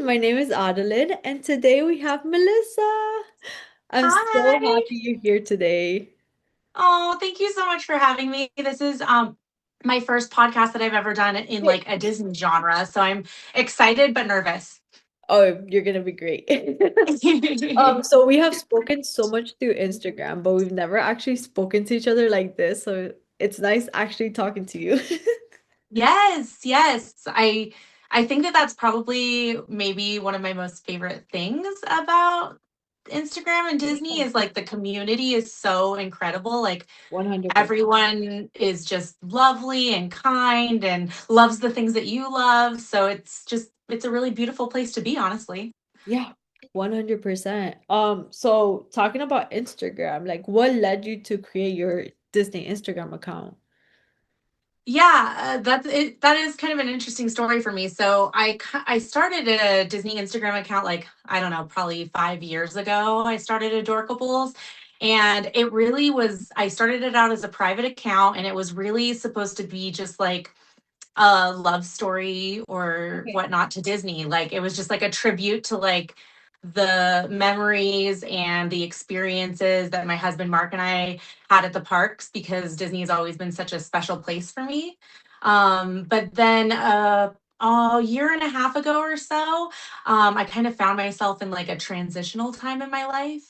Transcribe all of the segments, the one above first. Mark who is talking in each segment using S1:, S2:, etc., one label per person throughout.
S1: My name is Adeline, and today we have Melissa. I'm so
S2: Hi.
S1: happy you're here today.
S2: Oh, thank you so much for having me. This is my first podcast that I've ever done in like a Disney genre, so I'm excited but nervous.
S1: Oh, you're gonna be great. So we have spoken so much through Instagram, but we've never actually spoken to each other like this, so it's nice actually talking to you.
S2: Yes, yes. I think that that's probably maybe one of my most favorite things about Instagram and Disney is like the community is so incredible. Like
S1: 100%.
S2: everyone is just lovely and kind and loves the things that you love. So it's a really beautiful place to be, honestly.
S1: Yeah, 100%. So talking about Instagram, like what led you to create your Disney Instagram account?
S2: Yeah, that's it. That is kind of an interesting story for me. So I started a Disney Instagram account like I don't know, probably 5 years ago. I started Adorkables, and it really was. I started it out as a private account, and it was really supposed to be just like a love story or
S1: Okay.
S2: whatnot to Disney. Like it was just like a tribute to like the memories and the experiences that my husband Mark and I had at the parks because Disney has always been such a special place for me. But then a year and a half ago or so, I kind of found myself in like a transitional time in my life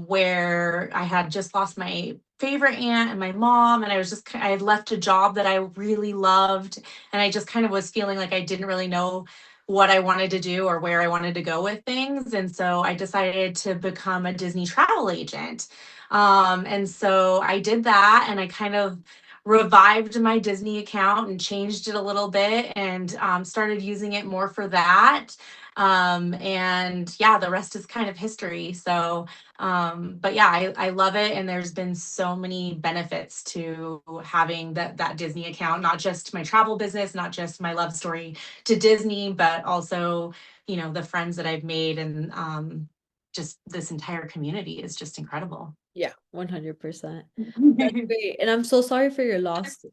S2: where I had just lost my favorite aunt and my mom, and I had left a job that I really loved, and I just kind of was feeling like I didn't really know what I wanted to do or where I wanted to go with things. And so I decided to become a Disney travel agent. And so I did that and I kind of revived my Disney account and changed it a little bit and started using it more for that. And yeah, the rest is kind of history. So, but yeah, I love it. And there's been so many benefits to having that Disney account, not just my travel business, not just my love story to Disney, but also, the friends that I've made and just this entire community is just incredible.
S1: Yeah, 100%. That's great. And I'm so sorry for your loss.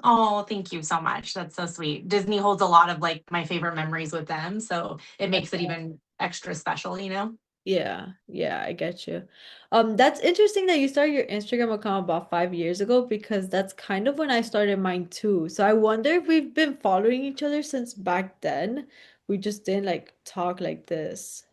S2: Oh, thank you so much. That's so sweet. Disney holds a lot of like my favorite memories with them, so it makes it even extra special.
S1: Yeah, yeah, I get you. That's interesting that you started your Instagram account about 5 years ago because that's kind of when I started mine too. So I wonder if we've been following each other since back then. We just didn't like talk like this.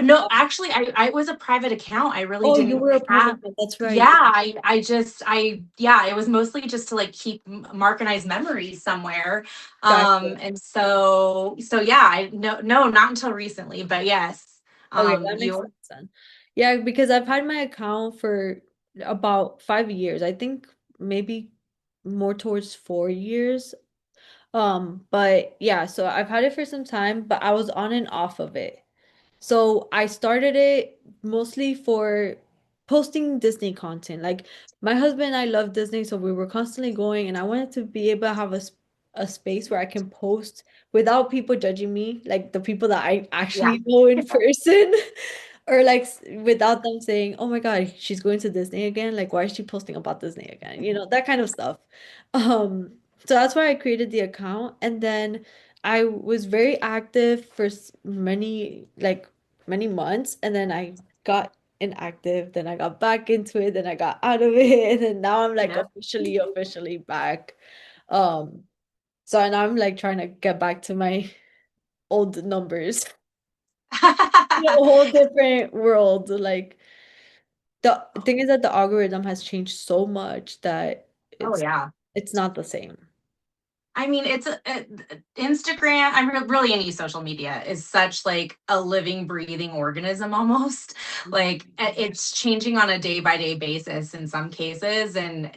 S2: No, actually, I was a private account. I really
S1: Oh, you
S2: didn't
S1: were a private
S2: have.
S1: account. That's
S2: Yeah,
S1: right.
S2: yeah, it was mostly just to like keep Mark and I's memories somewhere.
S1: Gotcha.
S2: So yeah, I no, not until recently, but yes.
S1: Okay, that makes
S2: You
S1: sense then. Yeah, because I've had my account for about 5 years. I think maybe more towards 4 years. But yeah, so I've had it for some time, but I was on and off of it. So I started it mostly for posting Disney content. Like my husband and I love Disney, so we were constantly going, and I wanted to be able to have a space where I can post without people judging me, like the people that I
S2: yeah.
S1: actually know in person, or like without them saying, "Oh my God, she's going to Disney again. Like, why is she posting about Disney again?" That kind of stuff. So that's why I created the account, and then I was very active for many months, and then I got inactive, then I got back into it, then I got out of it, and then now I'm like
S2: Yeah.
S1: officially back. Um, so now I'm like trying to get back to my old numbers. A whole different world. Like the thing is that the algorithm has changed so much that
S2: Oh
S1: it's
S2: yeah.
S1: it's not the same.
S2: I mean, Instagram. I'm really any social media is such like a living, breathing organism almost. Like it's changing on a day by day basis in some cases, and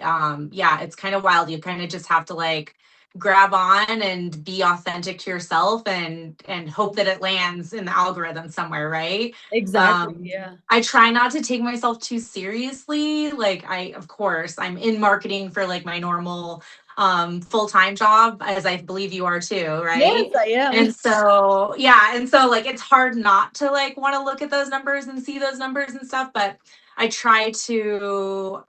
S2: yeah, it's kind of wild. You kind of just have to like grab on and be authentic to yourself, and hope that it lands in the algorithm somewhere, right?
S1: Exactly.
S2: Um,
S1: Yeah.
S2: I try not to take myself too seriously. Like of course, I'm in marketing for like my normal full-time job, as I believe you are too,
S1: Yes,
S2: right?
S1: I am.
S2: And so yeah, and so like it's hard not to like want to look at those numbers and see those numbers and stuff, but I try to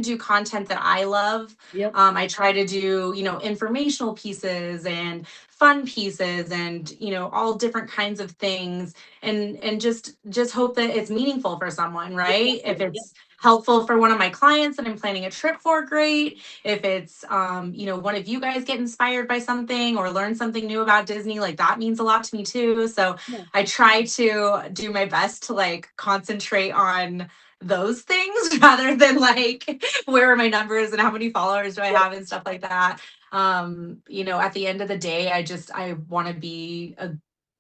S2: do content that I love.
S1: Yep.
S2: I try to do, informational pieces and fun pieces and, all different kinds of things, and just hope that it's meaningful for someone, right? If
S1: Exactly. Yep.
S2: it's helpful for one of my clients that I'm planning a trip for, great. If it's one of you guys get inspired by something or learn something new about Disney, like that means a lot to me too. So
S1: Yeah.
S2: I try to do my best to like concentrate on those things rather than like where are my numbers and how many followers do I
S1: Yep.
S2: have and stuff like that. At the end of the day, I want to be a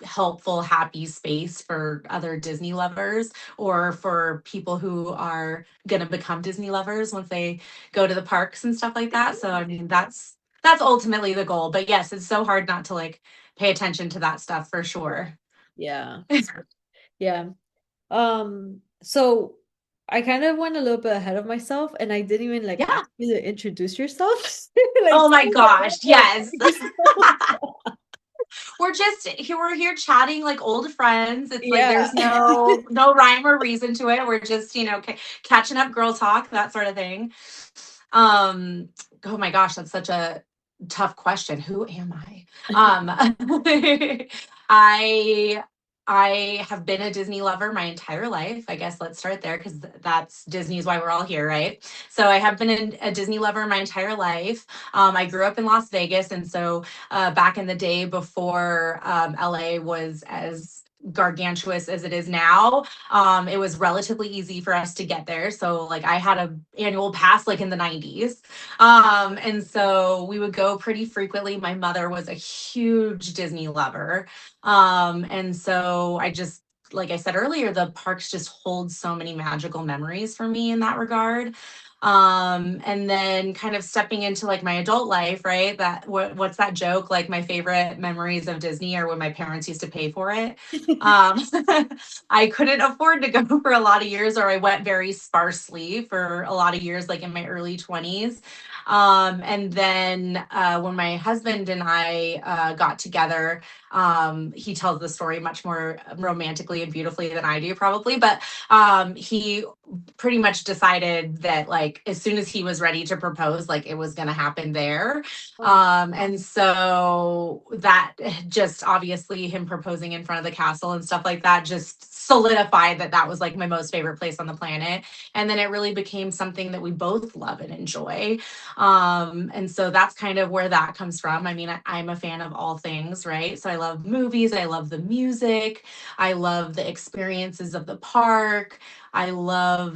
S2: helpful, happy space for other Disney lovers or for people who are going to become Disney lovers once they go to the parks and stuff like that. So I mean that's ultimately the goal. But yes, it's so hard not to like pay attention to that stuff for sure.
S1: Yeah. Yeah. So I kind of went a little bit ahead of myself and I didn't even like
S2: Yeah.
S1: ask you to introduce yourself. Like
S2: Oh
S1: tell
S2: my
S1: me more
S2: gosh.
S1: about
S2: Yes.
S1: yourself.
S2: We're here chatting like old friends. It's like
S1: Yeah.
S2: there's no rhyme or reason to it. We're just, catching up, girl talk, that sort of thing. Um, oh my gosh, that's such a tough question. Who am I? I I have been a Disney lover my entire life. I guess let's start there because that's Disney is why we're all here, right? So I have been a Disney lover my entire life. I grew up in Las Vegas, and so back in the day before LA was as gargantuous as it is now, it was relatively easy for us to get there. So like I had a annual pass like in the 90s. And so we would go pretty frequently. My mother was a huge Disney lover. And so I just, like I said earlier, the parks just hold so many magical memories for me in that regard. And then kind of stepping into like my adult life, right? What's that joke? Like my favorite memories of Disney are when my parents used to pay for it. Um, I couldn't afford to go for a lot of years, or I went very sparsely for a lot of years, like in my early 20s. And then when my husband and I got together, he tells the story much more romantically and beautifully than I do, probably. But he pretty much decided that, like, as soon as he was ready to propose, like, it was going to happen there.
S1: Oh,
S2: And so that just obviously him proposing in front of the castle and stuff like that just solidified that that was like my most favorite place on the planet. And then it really became something that we both love and enjoy. And so that's kind of where that comes from. I mean, I'm a fan of all things, right? So I love movies, I love the music, I love the experiences of the park. I love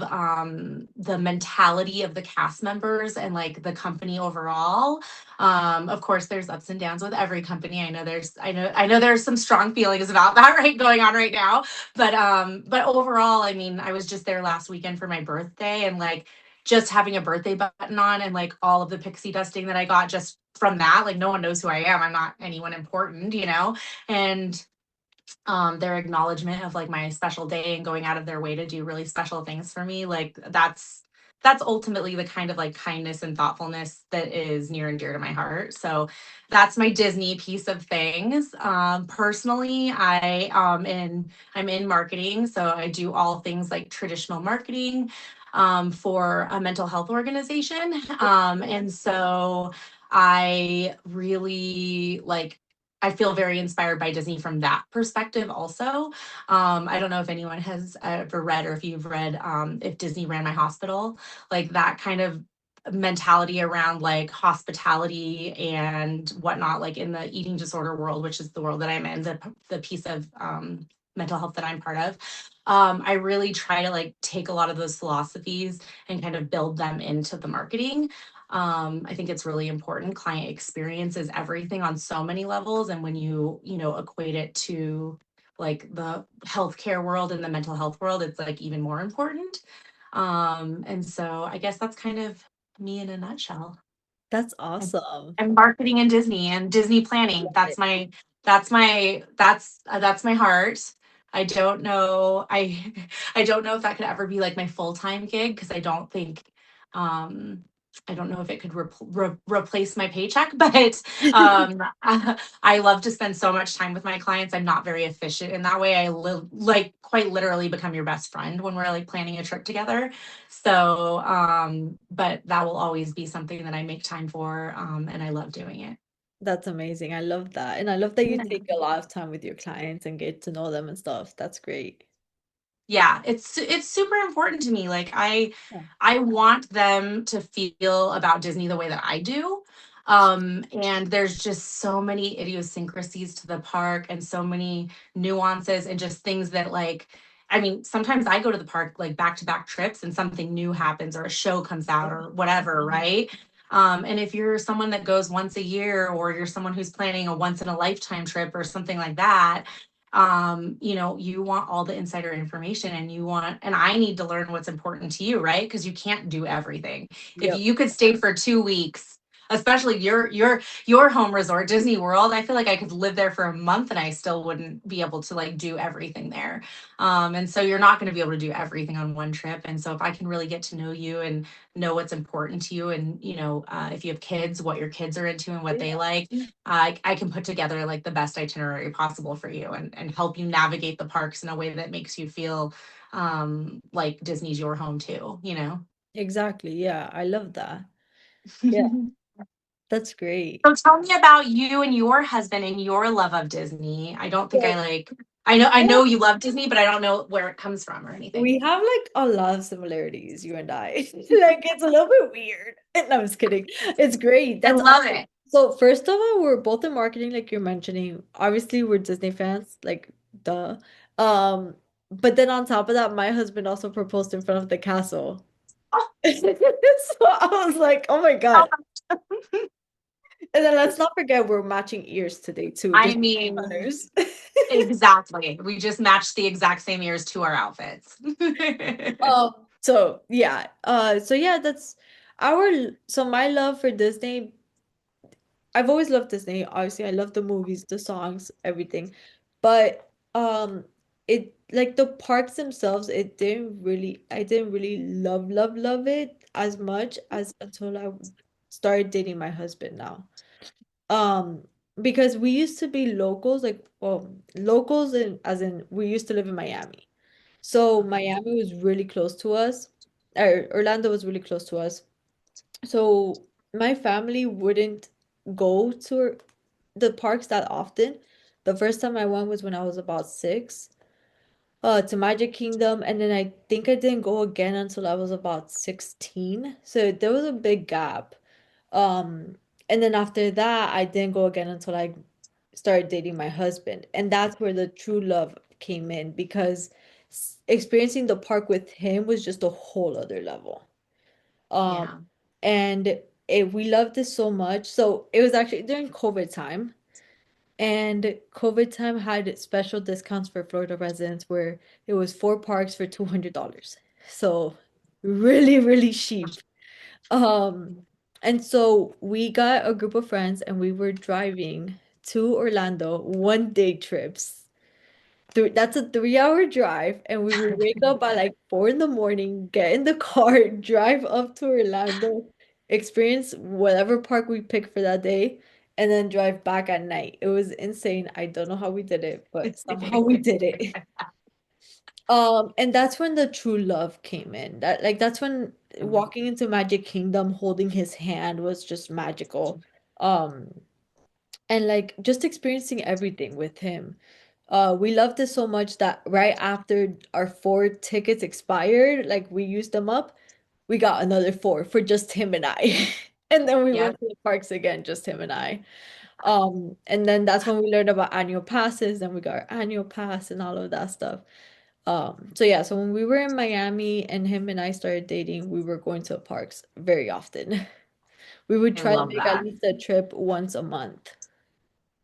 S2: the mentality of the cast members and like the company overall. Of course, there's ups and downs with every company. I know there's some strong feelings about that right going on right now. But overall, I mean, I was just there last weekend for my birthday, and like just having a birthday button on and like all of the pixie dusting that I got just from that, like no one knows who I am. I'm not anyone important. And their acknowledgement of like my special day and going out of their way to do really special things for me, like that's ultimately the kind of like kindness and thoughtfulness that is near and dear to my heart. So that's my Disney piece of things. Personally, I'm in marketing, so I do all things like traditional marketing for a mental health organization. And so I really like I feel very inspired by Disney from that perspective also. I don't know if anyone has ever read or if you've read If Disney Ran My Hospital, like that kind of mentality around like hospitality and whatnot, like in the eating disorder world, which is the world that I'm in, the piece of mental health that I'm part of. I really try to like take a lot of those philosophies and kind of build them into the marketing. I think it's really important. Client experience is everything on so many levels. And when you equate it to like the healthcare world and the mental health world, it's like even more important. And so I guess that's kind of me in a nutshell.
S1: that's
S2: And,
S1: awesome.
S2: and marketing and Disney and Disney planning. That's my heart. I don't know. I I don't know if that could ever be like my full-time gig because I don't think I don't know if it could replace my paycheck, but um, I love to spend so much time with my clients. I'm not very efficient in that way. I like quite literally become your best friend when we're like planning a trip together. So, but that will always be something that I make time for, and I love doing it.
S1: That's amazing. I love that. And I love that you
S2: Yeah.
S1: take a lot of time with your clients and get to know them and stuff. That's great.
S2: Yeah, it's super important to me. Like
S1: Yeah.
S2: I want them to feel about Disney the way that I do. And there's just so many idiosyncrasies to the park and so many nuances and just things that like I mean, sometimes I go to the park like back to back trips and something new happens or a show comes out or whatever, right? And if you're someone that goes once a year or you're someone who's planning a once in a lifetime trip or something like that, you know, you want all the insider information and you want, and I need to learn what's important to you, right? Because you can't do everything. If
S1: Yep.
S2: you could stay for 2 weeks, especially your home resort, Disney World, I feel like I could live there for a month and I still wouldn't be able to like do everything there. And so you're not going to be able to do everything on one trip. And so if I can really get to know you and know what's important to you, and you know, if you have kids, what your kids are into and what
S1: Yeah.
S2: they like, I can put together like the best itinerary possible for you and help you navigate the parks in a way that makes you feel like Disney's your home too, you know?
S1: Exactly. Yeah. I love that. Yeah. That's great.
S2: So tell me about you and your husband and your love of Disney. I don't think I
S1: So
S2: like I know you love Disney, but I don't know where it comes from or anything.
S1: we have like a lot of similarities, you and I. Like it's a little bit weird. No, I'm just kidding. It's great.
S2: I
S1: That's
S2: love
S1: awesome.
S2: it.
S1: So first of all, we're both in marketing, like you're mentioning. Obviously, we're Disney fans, like duh. Um, but then on top of that, my husband also proposed in front of the castle.
S2: Oh,
S1: So I was like, oh my
S2: how
S1: God. And then let's not forget we're matching ears today too.
S2: I
S1: Disney
S2: mean,
S1: colors.
S2: exactly. We just matched the exact same ears to our outfits.
S1: So yeah. So yeah, that's so my love for Disney. I've always loved Disney. Obviously, I love the movies, the songs, everything. But it like the parks themselves, I didn't really love it as much as until I started dating my husband now. Um, because we used to be locals, like well, locals in as in we used to live in Miami. So
S2: Okay.
S1: Miami was really close to us. Or Orlando was really close to us. So my family wouldn't go to the parks that often. The first time I went was when I was about 6, to Magic Kingdom, and then I think I didn't go again until I was about 16. So there was a big gap. Um, and then after that, I didn't go again until I started dating my husband. And that's where the true love came in because experiencing the park with him was just a whole other level. Um,
S2: Yeah.
S1: and we loved it so much. So it was actually during COVID time. And COVID time had special discounts for Florida residents where it was 4 parks for $200. So really, really cheap. Um, and so we got a group of friends and we were driving to Orlando 1 day trips. That's a 3 hour drive, and we would wake up at like 4 in the morning, get in the car, drive up to Orlando, experience whatever park we picked for that day, and then drive back at night. It was insane. I don't know how we did it, but somehow we did it. And that's when the true love came in. That's when walking into Magic Kingdom, holding his hand was just magical. Um, and like just experiencing everything with him. We loved it so much that right after our 4 tickets expired, like we used them up, we got another four for just him and I. And then we
S2: Yep.
S1: went to the parks again, just him and I. And then that's when we learned about annual passes, and we got our annual pass and all of that stuff. So yeah, so when we were in Miami and him and I started dating, we were going to the parks very often. We would
S2: I
S1: try to
S2: love
S1: make at
S2: that.
S1: least a trip once a month.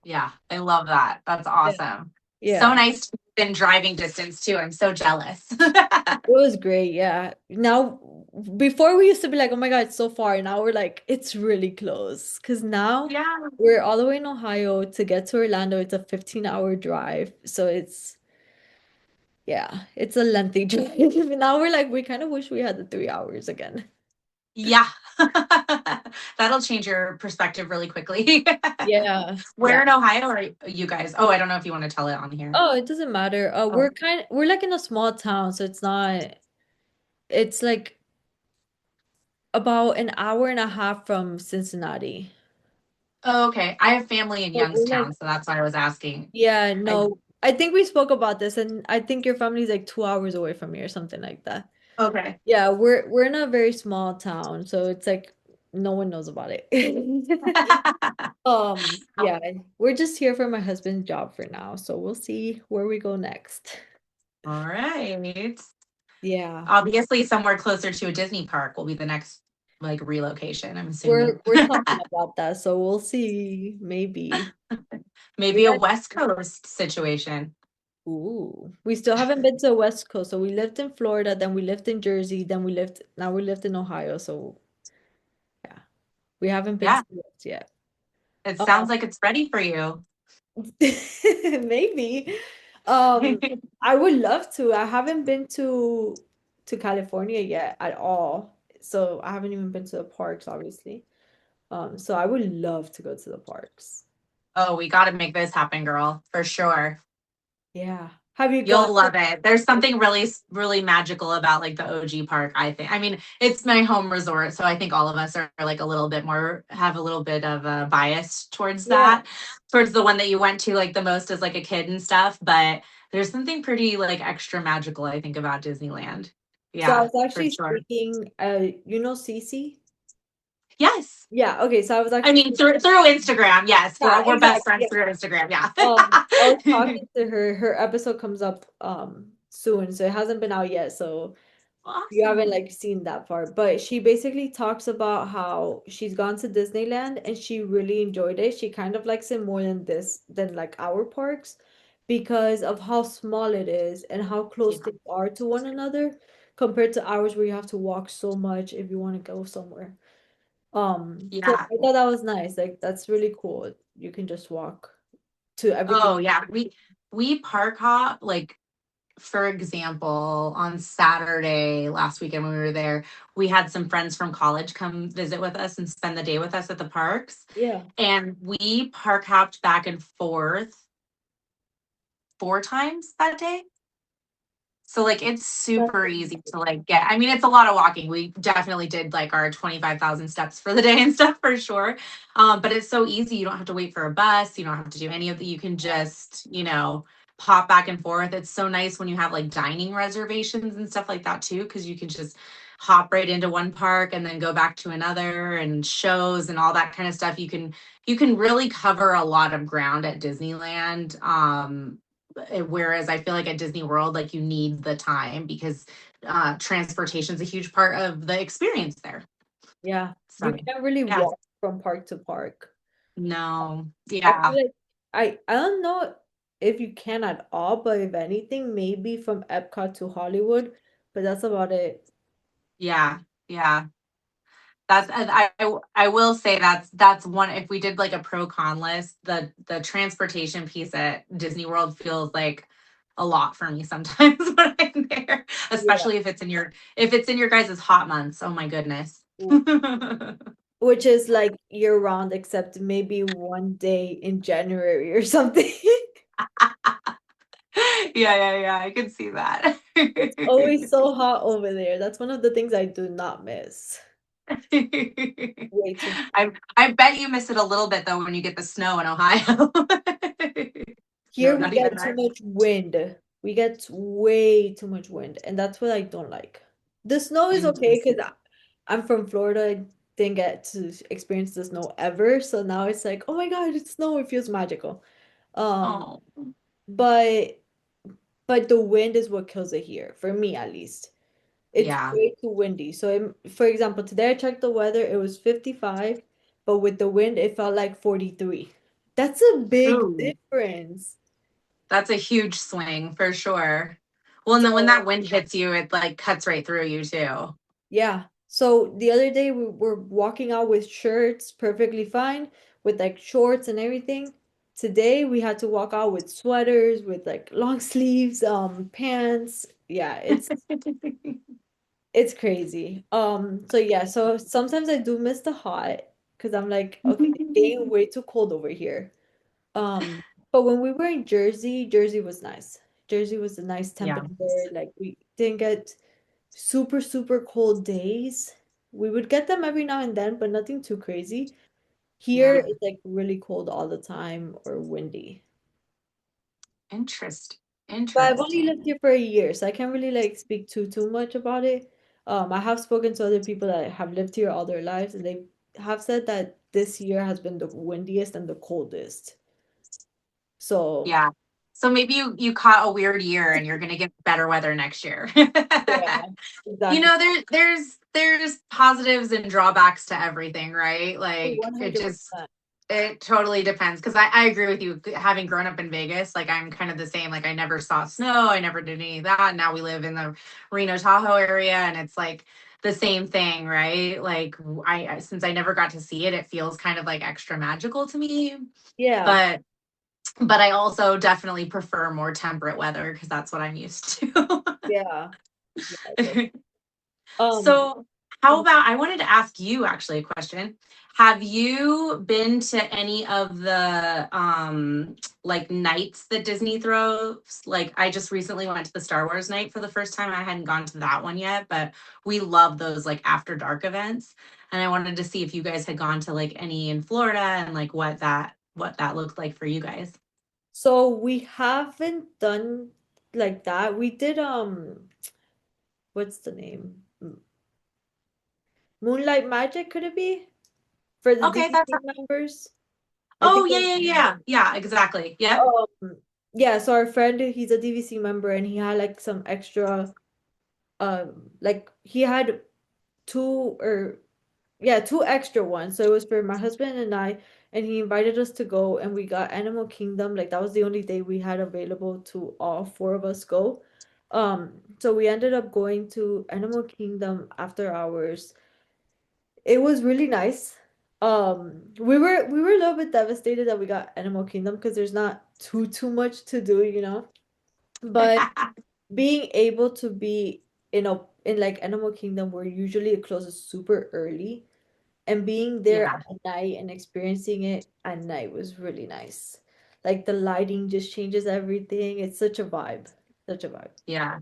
S2: Yeah, I love that. That's
S1: Yeah.
S2: awesome. So
S1: Yeah.
S2: nice to be in driving distance too. I'm so jealous.
S1: It was great, yeah. Now, before we used to be like, oh my God, it's so far. Now we're like, it's really close. Because now
S2: Yeah.
S1: we're all the way in Ohio to get to Orlando. It's a 15-hour drive. So yeah, it's a lengthy drive. Now we're like, we kind of wish we had the 3 hours again.
S2: Yeah. That'll change your perspective really quickly.
S1: Yeah.
S2: Where
S1: Yeah.
S2: in Ohio are you guys? Oh, I don't know if you want to tell it on here.
S1: Oh, it doesn't matter.
S2: Oh,
S1: We're like in a small town, so it's like about an hour and a half from Cincinnati.
S2: oh, okay. I have family in
S1: So we're like,
S2: Youngstown, so that's why I was asking.
S1: yeah,
S2: I
S1: no. I think we spoke about this, and I think your family's like 2 hours away from me or something like that.
S2: okay.
S1: Yeah, we're in a very small town, so it's like no one knows about it. Yeah, we're just here for my husband's job for now, so we'll see where we go next.
S2: All right.
S1: Yeah.
S2: Obviously, somewhere closer to a Disney park will be the next like relocation, I'm
S1: We're
S2: assuming.
S1: we're talking about that, so we'll see. Maybe. We
S2: Maybe a
S1: got
S2: West Coast situation.
S1: ooh. We still haven't been to the West Coast. So we lived in Florida, then we lived in Jersey, then we lived in Ohio. So yeah, we haven't been
S2: Yeah,
S1: to the West yet.
S2: it
S1: Um,
S2: sounds like it's ready for you.
S1: maybe. Um, I would love to. I haven't been to California yet at all. So I haven't even been to the parks, obviously. So I would love to go to the parks.
S2: Oh, we got to make this happen, girl, for sure.
S1: Yeah. Have you gone
S2: You'll
S1: to
S2: love it. There's
S1: the
S2: something really, really magical about like the OG park, I think. I mean, it's my home resort, so I think all of us are like a little bit more, have a little bit of a bias towards
S1: yeah.
S2: that, towards the one that you went to like the most as like a kid and stuff. But there's something pretty like extra magical, I think, about Disneyland.
S1: So I
S2: Yeah,
S1: was
S2: for
S1: actually
S2: sure.
S1: speaking, you know Cece?
S2: Yes.
S1: Yeah, okay, so I was
S2: I
S1: actually
S2: mean, through Instagram. Yes.
S1: yeah,
S2: We're best
S1: exactly.
S2: friends
S1: Yeah.
S2: through Instagram. Yeah.
S1: I was talking to her. Her episode comes up soon, so it hasn't been out yet, so you haven't
S2: Awesome.
S1: like seen that part. But she basically talks about how she's gone to Disneyland and she really enjoyed it. She kind of likes it more than like our parks because of how small it is and how close
S2: Yeah.
S1: they are to one another compared to ours where you have to walk so much if you want to go somewhere. So
S2: Yeah.
S1: I thought that was nice. Like that's really cool. You can just walk to everything.
S2: Oh, yeah. We park hop like for example, on Saturday last weekend when we were there, we had some friends from college come visit with us and spend the day with us at the parks.
S1: Yeah.
S2: And we park hopped back and forth 4 times that day. So like it's
S1: That's
S2: super easy to like get. I mean, it's a lot of walking. We definitely did like our 25,000 steps for the day and stuff for sure. But it's so easy. You don't have to wait for a bus. You don't have to do any of the, you can just, pop back and forth. It's so nice when you have like dining reservations and stuff like that too, because you can just hop right into one park and then go back to another and shows and all that kind of stuff. You can really cover a lot of ground at Disneyland. Whereas I feel like at Disney World, like you need the time because transportation is a huge part of the experience there.
S1: yeah. You
S2: So,
S1: can't really
S2: yeah,
S1: walk from park to park.
S2: no,
S1: I
S2: yeah,
S1: feel like I don't know if you can at all, but if anything, maybe from Epcot to Hollywood, but that's about it.
S2: yeah, yeah. That's I will say that's one. If we did like a pro con list, the transportation piece at Disney World feels like a lot for me sometimes when I'm there,
S1: Yeah.
S2: especially if it's in your guys' hot months. Oh my goodness.
S1: Which is like year round, except maybe one day in January or something.
S2: Yeah, yeah, yeah. I can see that.
S1: It's always so hot over there. That's one of the things I do not miss. Way too.
S2: I bet you miss it a little bit though when you get the snow in Ohio.
S1: Here
S2: No,
S1: we
S2: not even
S1: get too
S2: that.
S1: much wind. We get way too much wind, and that's what I don't like. The snow is okay because
S2: Interesting.
S1: I'm from Florida. I didn't get to experience the snow ever, so now it's like, oh my God, it's snow. It feels magical. Um,
S2: Oh,
S1: but but the wind is what kills it here, for me at least. It's
S2: yeah.
S1: way too windy. So, for example, today I checked the weather, it was 55, but with the wind, it felt like 43. That's a big
S2: Ooh,
S1: difference.
S2: that's a huge swing for sure. Well, and then when
S1: So,
S2: that wind hits you, it like cuts right through you too.
S1: yeah. So the other day we were walking out with shirts perfectly fine, with like shorts and everything. Today we had to walk out with sweaters, with like long sleeves, pants. Yeah, it's crazy. So yeah, so sometimes I do miss the hot because I'm like, okay, it's getting way too cold over here. But when we were in Jersey, Jersey was nice. Jersey was a nice
S2: Yeah.
S1: temperature. Like we didn't get super, super cold days. We would get them every now and then, but nothing too crazy. Here
S2: Yeah.
S1: it's like really cold all the time or windy.
S2: Interesting.
S1: But I've only
S2: Interesting.
S1: lived here for a year, so I can't really like speak too much about it. I have spoken to other people that have lived here all their lives, and they have said that this year has been the windiest and the coldest. So
S2: Yeah. So maybe you caught a weird year and you're gonna get better weather next year.
S1: yeah,
S2: You
S1: exactly.
S2: know, there's positives and drawbacks to everything, right?
S1: Oh,
S2: Like it just
S1: 100%.
S2: it totally depends. Because I agree with you. Having grown up in Vegas, like I'm kind of the same. Like I never saw snow, I never did any of that. Now we live in the Reno Tahoe area, and it's like the same thing, right? Like since I never got to see it, it feels kind of like extra magical to me.
S1: Yeah,
S2: But I also definitely prefer more temperate weather because that's what I'm used to.
S1: yeah, yeah. I get um
S2: So, how about I wanted to ask you actually a question. Have you been to any of the like nights that Disney throws? Like I just recently went to the Star Wars night for the first time. I hadn't gone to that one yet, but we love those like after dark events. And I wanted to see if you guys had gone to like any in Florida and like what that looked like for you guys.
S1: so we haven't done like that. We did what's the name? Moonlight Magic, could it be? For the
S2: Okay, that's
S1: DVC members. I
S2: oh
S1: think
S2: yeah, yeah, yeah. Yeah, exactly. Yep.
S1: yeah, so our friend, he's a DVC member and he had like some extra like he had two or yeah, two extra ones. So it was for my husband and I, and he invited us to go and we got Animal Kingdom. Like that was the only day we had available to all four of us go. So we ended up going to Animal Kingdom after hours. It was really nice. We were a little bit devastated that we got Animal Kingdom because there's not too much to do, you know. But being able to be in like Animal Kingdom where usually it closes super early and being there
S2: Yeah,
S1: at night and experiencing it at night was really nice. Like the lighting just changes everything. It's such a vibe. Such a vibe.
S2: yeah.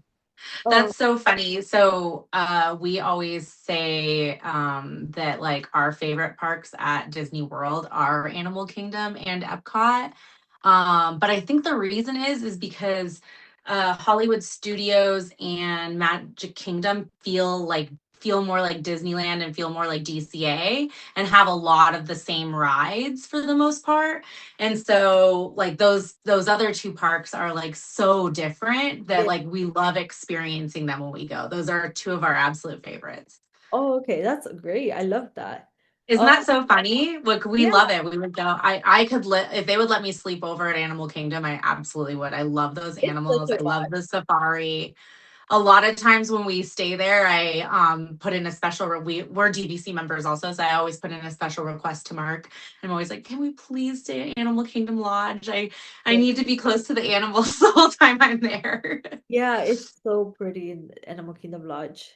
S1: Um,
S2: That's so funny. So, we always say that like our favorite parks at Disney World are Animal Kingdom and Epcot. But I think the reason is because Hollywood Studios and Magic Kingdom feel more like Disneyland and feel more like DCA and have a lot of the same rides for the most part. And so like those other two parks are like so different that
S1: yeah.
S2: like we love experiencing them when we go. Those are two of our absolute favorites.
S1: Oh, okay. That's great. I love that.
S2: Isn't
S1: Um,
S2: that so funny? Look, we
S1: yeah,
S2: love it. We would go. I could if they would let me sleep over at Animal Kingdom, I absolutely would. I love those
S1: it's such
S2: animals.
S1: a
S2: I love
S1: vibe.
S2: the safari. A lot of times when we stay there, I put in a special we're DVC members also, so I always put in a special request to Mark. I'm always like, can we please stay at Animal Kingdom Lodge? I
S1: Yeah.
S2: need to be close to the animals the whole time I'm there.
S1: Yeah, it's so pretty in Animal Kingdom Lodge.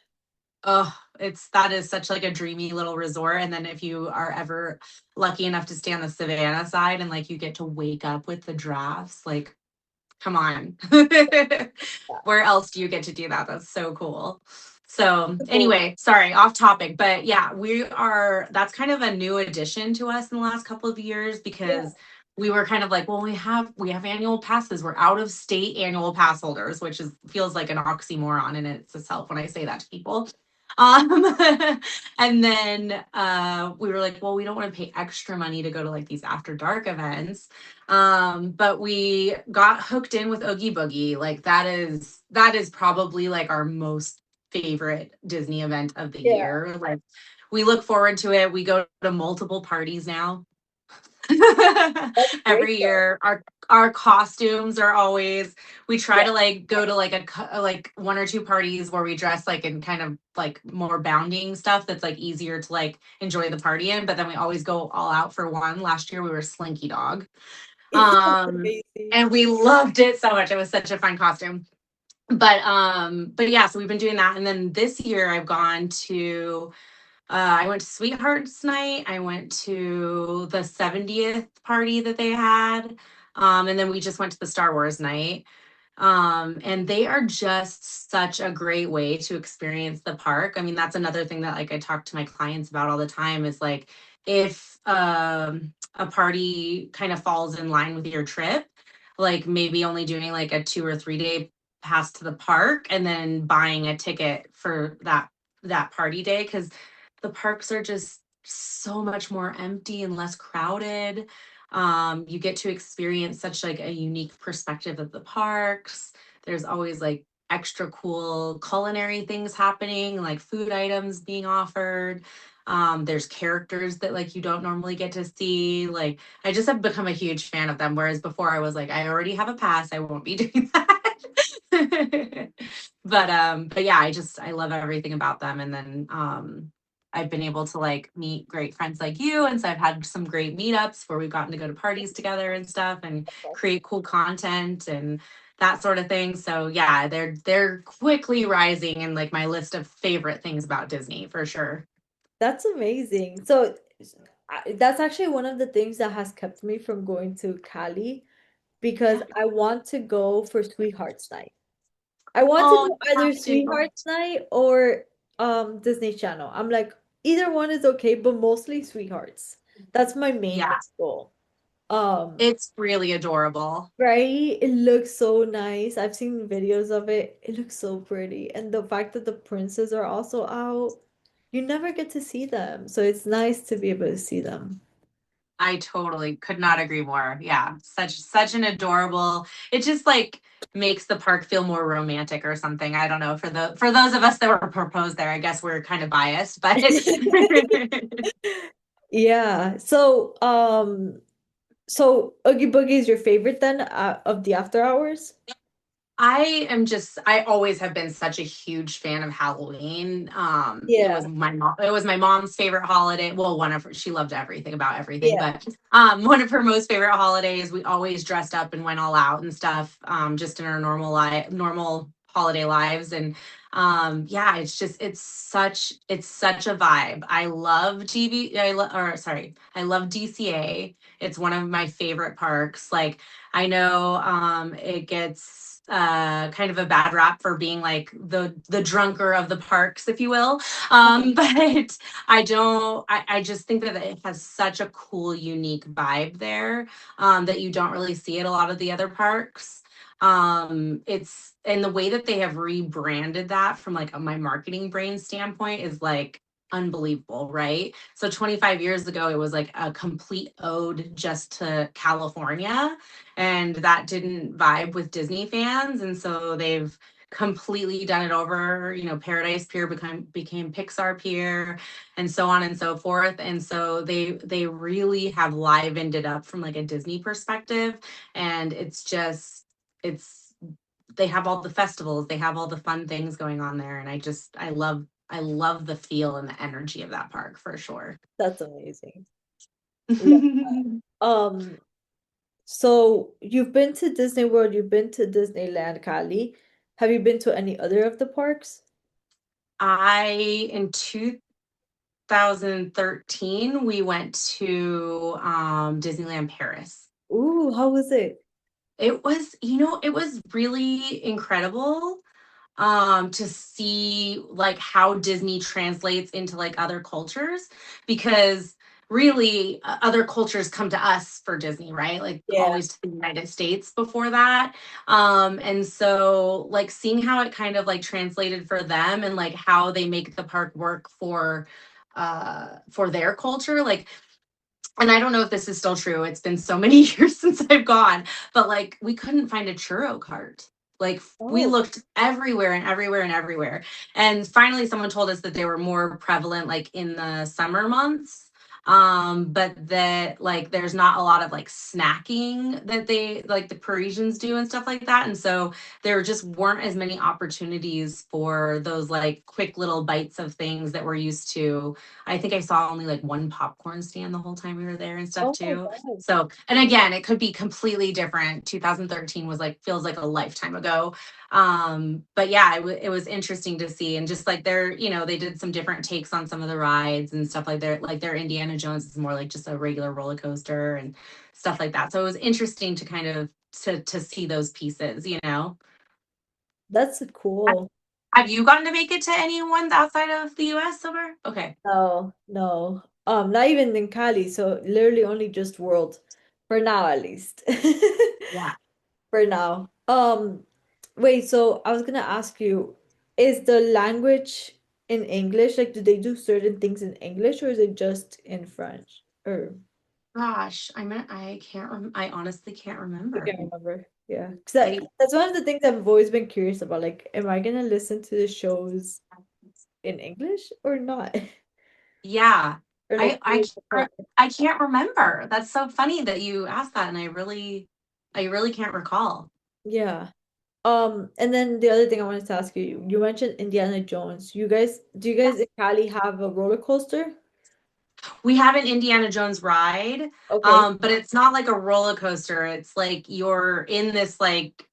S2: Oh, it's that is such like a dreamy little resort. And then if you are ever lucky enough to stay on the Savannah side and like you get to wake up with the drafts, like come on.
S1: Yeah.
S2: Where else do you get to do that? That's so cool. So,
S1: So,
S2: anyway, sorry, off topic, but yeah, that's kind of a new addition to us in the last couple of years
S1: yeah.
S2: because we were kind of like, well, we have annual passes. We're out of state annual pass holders, which is feels like an oxymoron in itself when I say that to people. Um, and then we were like, well, we don't want to pay extra money to go to like these after dark events. But we got hooked in with Oogie Boogie. Like that is probably like our most favorite Disney event of the
S1: Yeah.
S2: year. Like we look forward to it. We go to multiple parties now.
S1: That's great
S2: Every
S1: though.
S2: year our costumes are always we try
S1: Yeah.
S2: to like go to like like one or two parties where we dress like in kind of like more bounding stuff that's like easier to like enjoy the party in, but then we always go all out for one. Last year we were Slinky Dog.
S1: That's
S2: Um,
S1: amazing.
S2: and we loved it so much. It was such a fun costume. But yeah, so we've been doing that. And then this year I've gone to I went to Sweethearts Night. I went to the 70th party that they had. And then we just went to the Star Wars night. And they are just such a great way to experience the park. I mean, that's another thing that like I talk to my clients about all the time is like if a party kind of falls in line with your trip, like maybe only doing like a 2 or 3 day pass to the park and then buying a ticket for that party day because the parks are just so much more empty and less crowded. You get to experience such like a unique perspective of the parks. There's always like extra cool culinary things happening, like food items being offered. There's characters that like you don't normally get to see. Like I just have become a huge fan of them. Whereas before I was like, I already have a pass. I won't be doing that. But yeah, I love everything about them. And then I've been able to like meet great friends like you. And so I've had some great meetups where we've gotten to go to parties together and stuff and create cool content and that sort of thing. So yeah, they're quickly rising in like my list of favorite things about Disney for sure.
S1: That's amazing. So that's actually one of the things that has kept me from going to Cali because
S2: Yeah.
S1: I want to go for Sweethearts Night. I want to
S2: Oh,
S1: do
S2: you
S1: either
S2: have to.
S1: Sweethearts Night or Disney Channel. I'm like either one is okay, but mostly Sweethearts. That's my main
S2: Yeah,
S1: goal. Um,
S2: it's really adorable.
S1: right? It looks so nice. I've seen videos of it. It looks so pretty. And the fact that the princes are also out, you never get to see them. So it's nice to be able to see them.
S2: I totally could not agree more. Yeah, such an adorable. It just like makes the park feel more romantic or something. I don't know. For those of us that were proposed there, I guess we're kind of biased, but
S1: Yeah. So Oogie Boogie is your favorite then of the after hours?
S2: I always have been such a huge fan of Halloween.
S1: Yeah.
S2: It was my mom's favorite holiday. Well, one of her, she loved everything about everything,
S1: Yeah.
S2: but one of her most favorite holidays, we always dressed up and went all out and stuff, just in our normal holiday lives. And yeah, it's such a vibe. I love I love DCA. It's one of my favorite parks. Like I know it gets kind of a bad rap for being like the drunker of the parks, if you will. But I just think that it has such a cool, unique vibe there that you don't really see at a lot of the other parks. It's and the way that they have rebranded that from like my marketing brain standpoint is like unbelievable, right? So 25 years ago, it was like a complete ode just to California and that didn't vibe with Disney fans, and so they've completely done it over. You know, Paradise Pier became Pixar Pier, and so on and so forth. And so they really have livened it up from like a Disney perspective, and it's they have all the festivals, they have all the fun things going on there, and I love the feel and the energy of that park for sure.
S1: That's amazing. Love that. So you've been to Disney World, you've been to Disneyland, Cali. Have you been to any other of the parks?
S2: I in 2013 we went to Disneyland Paris.
S1: Ooh, how was it?
S2: It was, it was really incredible to see like how Disney translates into like other cultures because really other cultures come to us for Disney, right? Like
S1: Yeah.
S2: always to the United States before that. And so like seeing how it kind of like translated for them and like how they make the park work for their culture, like, and I don't know if this is still true. It's been so many years since I've gone, but like we couldn't find a churro cart. Like we
S1: Oh,
S2: looked everywhere and everywhere and everywhere. And finally someone told us that they were more prevalent like in the summer months. but that like there's not a lot of like snacking that they like the Parisians do and stuff like that. And so there just weren't as many opportunities for those like quick little bites of things that we're used to. I think I saw only like one popcorn stand the whole time we were there and stuff
S1: Oh my
S2: too.
S1: God.
S2: So, and again, it could be completely different. 2013 was like feels like a lifetime ago. But yeah, it was interesting to see. And just like they're, you know, they did some different takes on some of the rides and stuff like their Indiana Jones is more like just a regular roller coaster and stuff like that. So it was interesting to kind of to see those pieces, you know.
S1: That's cool.
S2: Have you gotten to make it to any ones outside of the US so far? Okay.
S1: No, no. Not even in Cali, so literally only just World for now at least.
S2: Yeah.
S1: For now. Wait, so I was gonna ask you, is the language in English? Like, do they do certain things in English or is it just in French? Or
S2: Gosh, I can't I honestly can't
S1: I
S2: remember.
S1: can't remember. Yeah, because
S2: I
S1: that's one of the things I've always been curious about. Like, am I gonna listen to the shows in English or not?
S2: yeah.
S1: Or like,
S2: I I
S1: what?
S2: can't I can't remember. That's so funny that you asked that and I really can't recall.
S1: Yeah. And then the other thing I wanted to ask you, you mentioned Indiana Jones. Do you guys in Cali have a roller coaster?
S2: We have an Indiana Jones ride,
S1: Okay.
S2: but it's not like a roller coaster. It's like you're in this like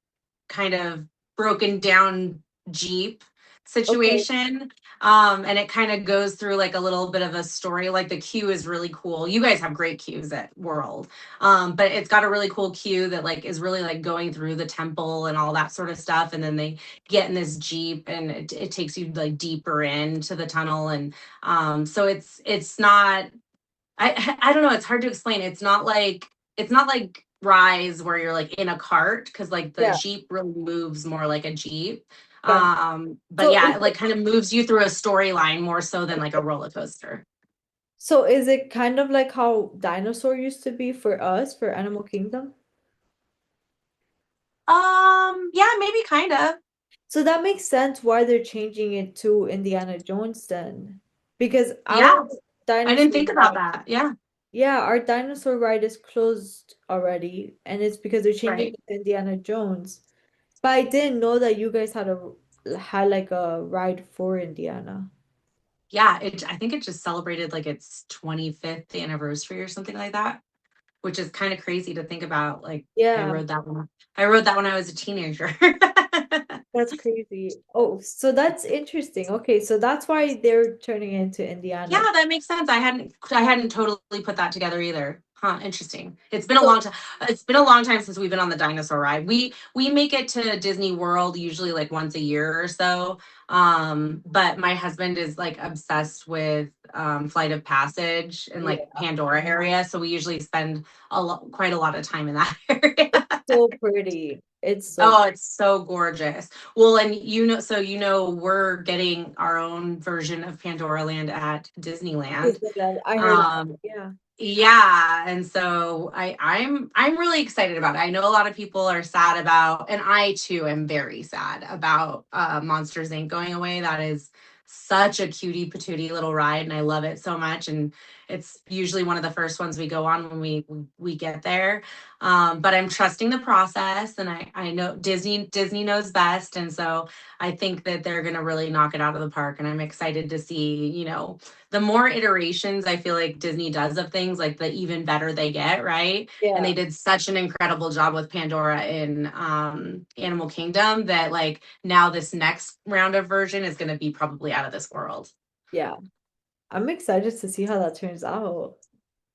S2: kind of broken down Jeep
S1: Okay.
S2: situation. And it kind of goes through like a little bit of a story. Like the queue is really cool. You guys have great queues at World. But it's got a really cool queue that like is really like going through the temple and all that sort of stuff. And then they get in this Jeep and it takes you like deeper into the tunnel. And so it's not I don't know, it's hard to explain. It's not like Rise where you're like in a cart because like the
S1: Yeah,
S2: Jeep really moves more like a Jeep.
S1: gotcha.
S2: But
S1: So
S2: yeah, it like kind of moves you through a storyline more so than like a roller coaster.
S1: is it kind of like how dinosaur used to be for us for Animal Kingdom?
S2: Yeah, maybe kind of.
S1: So that makes sense why they're changing it to Indiana Jones then. Because our
S2: Yeah, I didn't
S1: dinosaur
S2: think about
S1: ride,
S2: that. Yeah,
S1: yeah, our dinosaur ride is closed already, and it's because they're changing
S2: right.
S1: it to Indiana Jones. But I didn't know that you guys had like a ride for Indiana.
S2: Yeah, I think it just celebrated like its 25th anniversary or something like that, which is kind of crazy to think about. Like I
S1: Yeah,
S2: rode that one. I rode that when I was a teenager.
S1: that's crazy. Oh, so that's interesting. Okay, so that's why they're turning it into
S2: Yeah,
S1: Indiana.
S2: that makes sense. I hadn't totally put that together either. Huh, interesting. It's been a
S1: So
S2: long time. It's been a long time since we've been on the dinosaur ride. We make it to Disney World usually like once a year or so. But my husband is like obsessed with Flight of Passage and like
S1: yeah,
S2: Pandora area, so we usually spend quite a lot of time in that area.
S1: it's so pretty. It's so
S2: Oh, it's so gorgeous. Well, and you know, so you know, we're getting our own version of Pandora Land at Disneyland.
S1: Disneyland. I heard about
S2: Um,
S1: it. Yeah.
S2: yeah, and so I'm really excited about it. I know a lot of people are sad about, and I too am very sad about Monsters Inc. going away. That is such a cutie patootie little ride, and I love it so much. And it's usually one of the first ones we go on when we get there. But I'm trusting the process, and I know Disney knows best, and so I think that they're gonna really knock it out of the park. And I'm excited to see, you know, the more iterations I feel like Disney does of things, like the even better they get, right? And
S1: Yeah.
S2: they did such an incredible job with Pandora in Animal Kingdom that like now this next round of version is going to be probably out of this world.
S1: Yeah. I'm excited to see how that turns out.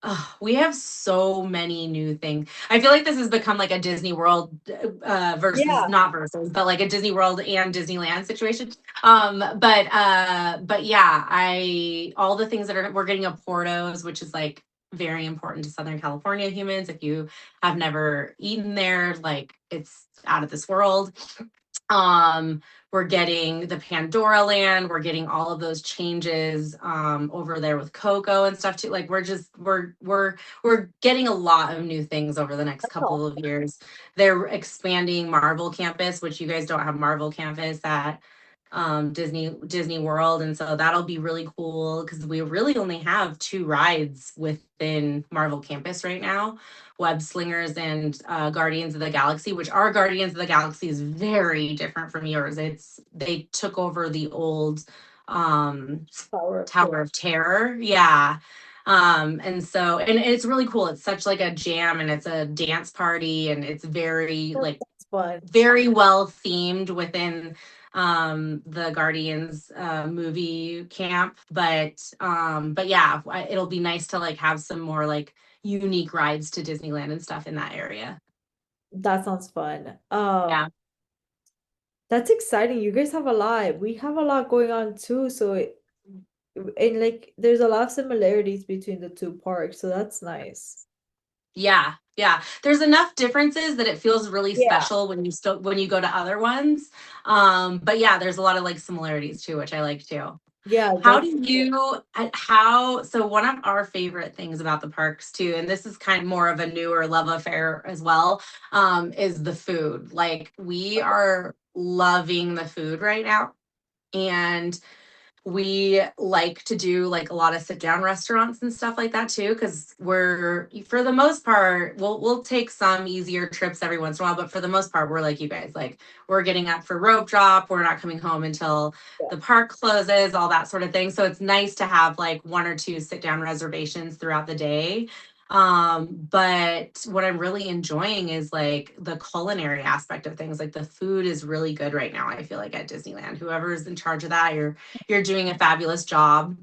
S2: Oh, we have so many new things. I feel like this has become like a Disney World versus
S1: Yeah.
S2: not versus, but like a Disney World and Disneyland situation. But yeah, I all the things that are we're getting a Portos, which is like very important to Southern California humans. If you have never eaten there, like it's out of this world. Um, we're getting the Pandora Land. We're getting all of those changes over there with Coco and stuff too. Like we're getting a lot of new things over the next
S1: That's
S2: couple of
S1: awesome.
S2: years. They're expanding Marvel Campus, which you guys don't have Marvel Campus at Disney World, and so that'll be really cool because we really only have two rides within Marvel Campus right now, Web Slingers and Guardians of the Galaxy, which our Guardians of the Galaxy is very different from yours. It's they took over the old um
S1: Power of Terror.
S2: Tower of Terror. Yeah. And so, and it's really cool. It's such like a jam, and it's a dance party, and it's very like
S1: That's fun.
S2: very well themed within the Guardians movie camp. But yeah, it'll be nice to like have some more like unique rides to Disneyland and stuff in that area.
S1: That sounds fun.
S2: Yeah.
S1: That's exciting. You guys have a lot. We have a lot going on too. So and like there's a lot of similarities between the two parks, so that's nice.
S2: Yeah, yeah. There's enough differences that it feels really
S1: Yeah.
S2: special when you go to other ones. But yeah, there's a lot of like similarities too, which I like too.
S1: Yeah,
S2: How do
S1: that's
S2: you how so one of our favorite things about the parks too, and this is kind of more of a newer love affair as well, is the food. Like we are loving the food right now. And we like to do like a lot of sit down restaurants and stuff like that too, because we're for the most part we'll take some easier trips every once in a while, but for the most part we're like you guys, like we're getting up for rope drop, we're not coming home until
S1: yeah.
S2: the park closes, all that sort of thing. So it's nice to have like one or two sit down reservations throughout the day. But what I'm really enjoying is like the culinary aspect of things. Like the food is really good right now, I feel like, at Disneyland. Whoever's in charge of that, you're doing a fabulous job.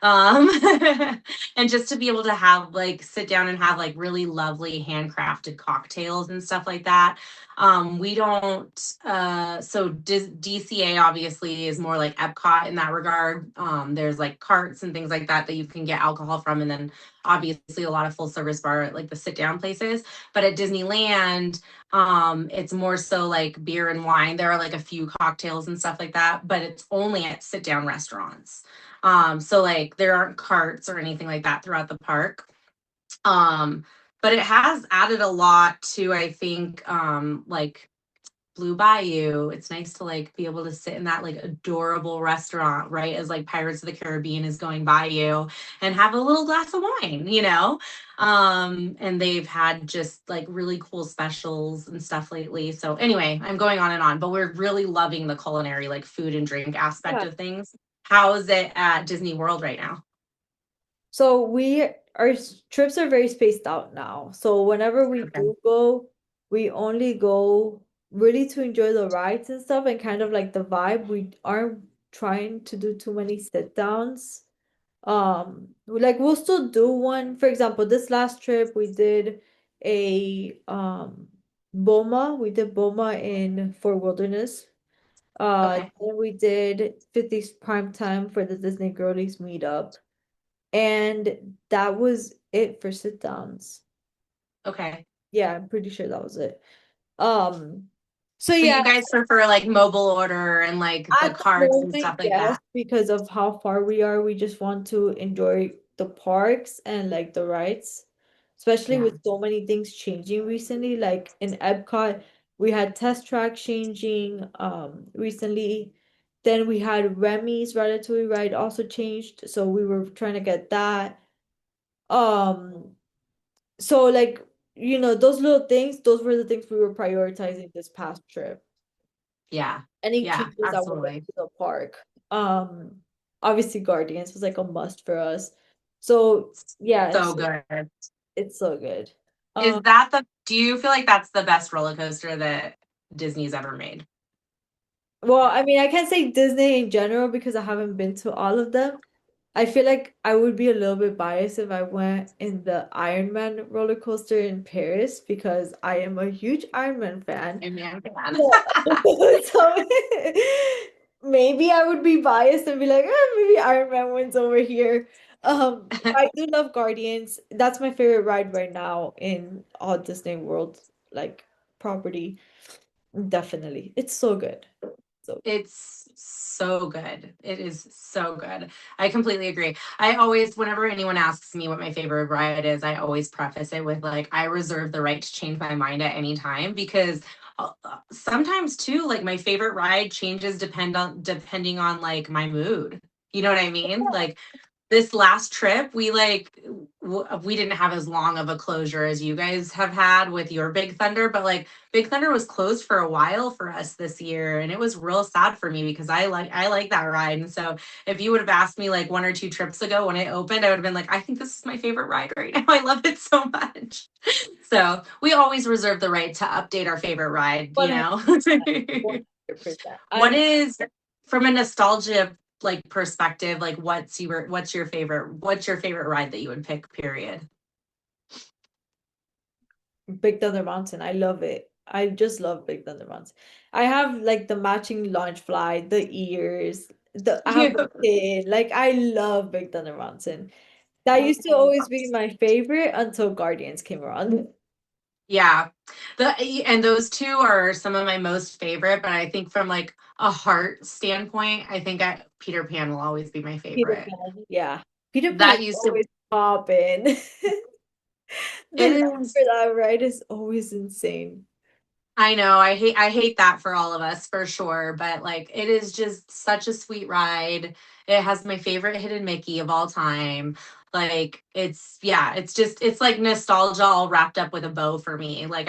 S2: Um, and just to be able to have like sit down and have like really lovely handcrafted cocktails and stuff like that. We don't, DCA obviously is more like Epcot in that regard. There's like carts and things like that that you can get alcohol from, and then obviously a lot of full service bar at like the sit down places. But at Disneyland, it's more so like beer and wine. There are like a few cocktails and stuff like that, but it's only at sit down restaurants. So like there aren't carts or anything like that throughout the park. Um but it has added a lot to, I think, like Blue Bayou. It's nice to like be able to sit in that like adorable restaurant, right? As like Pirates of the Caribbean is going by you, and have a little glass of wine, you know? And they've had just like really cool specials and stuff lately. So anyway, I'm going on and on, but we're really loving the culinary, like food and drink aspect
S1: Yeah.
S2: of things. How is it at Disney World right now?
S1: So trips are very spaced out now. So whenever we
S2: Okay.
S1: do go, we only go really to enjoy the rides and stuff and kind of like the vibe. We aren't trying to do too many sit downs. Like we'll still do one. For example, this last trip we did a Boma. We did Boma in Fort Wilderness.
S2: Okay.
S1: Then we did 50's Prime Time for the Disney Girlies meetup. And that was it for sit downs.
S2: Okay.
S1: Yeah, I'm pretty sure that was it. Um, so
S2: So
S1: yeah,
S2: you guys prefer like mobile order and like the
S1: at the
S2: cards and
S1: moment,
S2: stuff like
S1: yes,
S2: that?
S1: because of how far we are, we just want to enjoy the parks and like the rides, especially
S2: Yeah.
S1: with so many things changing recently. Like in Epcot, we had Test Track changing recently. Then we had Remy's Ratatouille ride also changed, so we were trying to get that. Um, So like, those little things, those were the things we were prioritizing this past trip.
S2: Yeah.
S1: Any
S2: Yeah,
S1: changes that were made
S2: absolutely.
S1: to the park. Um, Obviously Guardians was like a must for us. So yeah,
S2: So good.
S1: it's so good.
S2: Is
S1: Um,
S2: that the do you feel like that's the best roller coaster that Disney's ever made?
S1: well, I mean, I can't say Disney in general because I haven't been to all of them. I feel like I would be a little bit biased if I went in the Iron Man roller coaster in Paris because I am a huge Iron Man fan.
S2: I'm a fan.
S1: So, so maybe I would be biased and be like, maybe Iron Man wins over here. I do love Guardians. That's my favorite ride right now in all Disney World like property. Definitely. It's so good. So
S2: It's so good. It is so good. I completely agree. I always, whenever anyone asks me what my favorite ride is, I always preface it with like, I reserve the right to change my mind at any time, because sometimes too, like my favorite ride changes depending on like my mood. You know what I mean? Like this last trip, we didn't have as long of a closure as you guys have had with your Big Thunder, but like Big Thunder was closed for a while for us this year, and it was real sad for me because I like that ride. And so if you would have asked me like 1 or 2 trips ago when it opened, I would have been like, I think this is my favorite ride right now. I love it so much. So we always reserve the right to update our favorite ride, you know.
S1: 100%. 100%.
S2: What is from a nostalgia like perspective, like what's your favorite ride that you would pick, period?
S1: Big Thunder Mountain. I love it. I just love Big Thunder Mountain. I have like the matching launch fly, the ears, I have
S2: You.
S1: the pin. Like I love Big Thunder Mountain. That used to always be my favorite until Guardians came around.
S2: Yeah. And those two are some of my most favorite, but I think from like a heart standpoint, I think Peter Pan will always be my
S1: Peter
S2: favorite.
S1: Pan. Yeah. Peter Pan is
S2: That used to
S1: always popping. The
S2: it
S1: love for
S2: is
S1: that ride is always insane.
S2: I know. I hate that for all of us for sure, but like it is just such a sweet ride. It has my favorite hidden Mickey of all time. Like it's yeah, it's like nostalgia all wrapped up with a bow for me. Like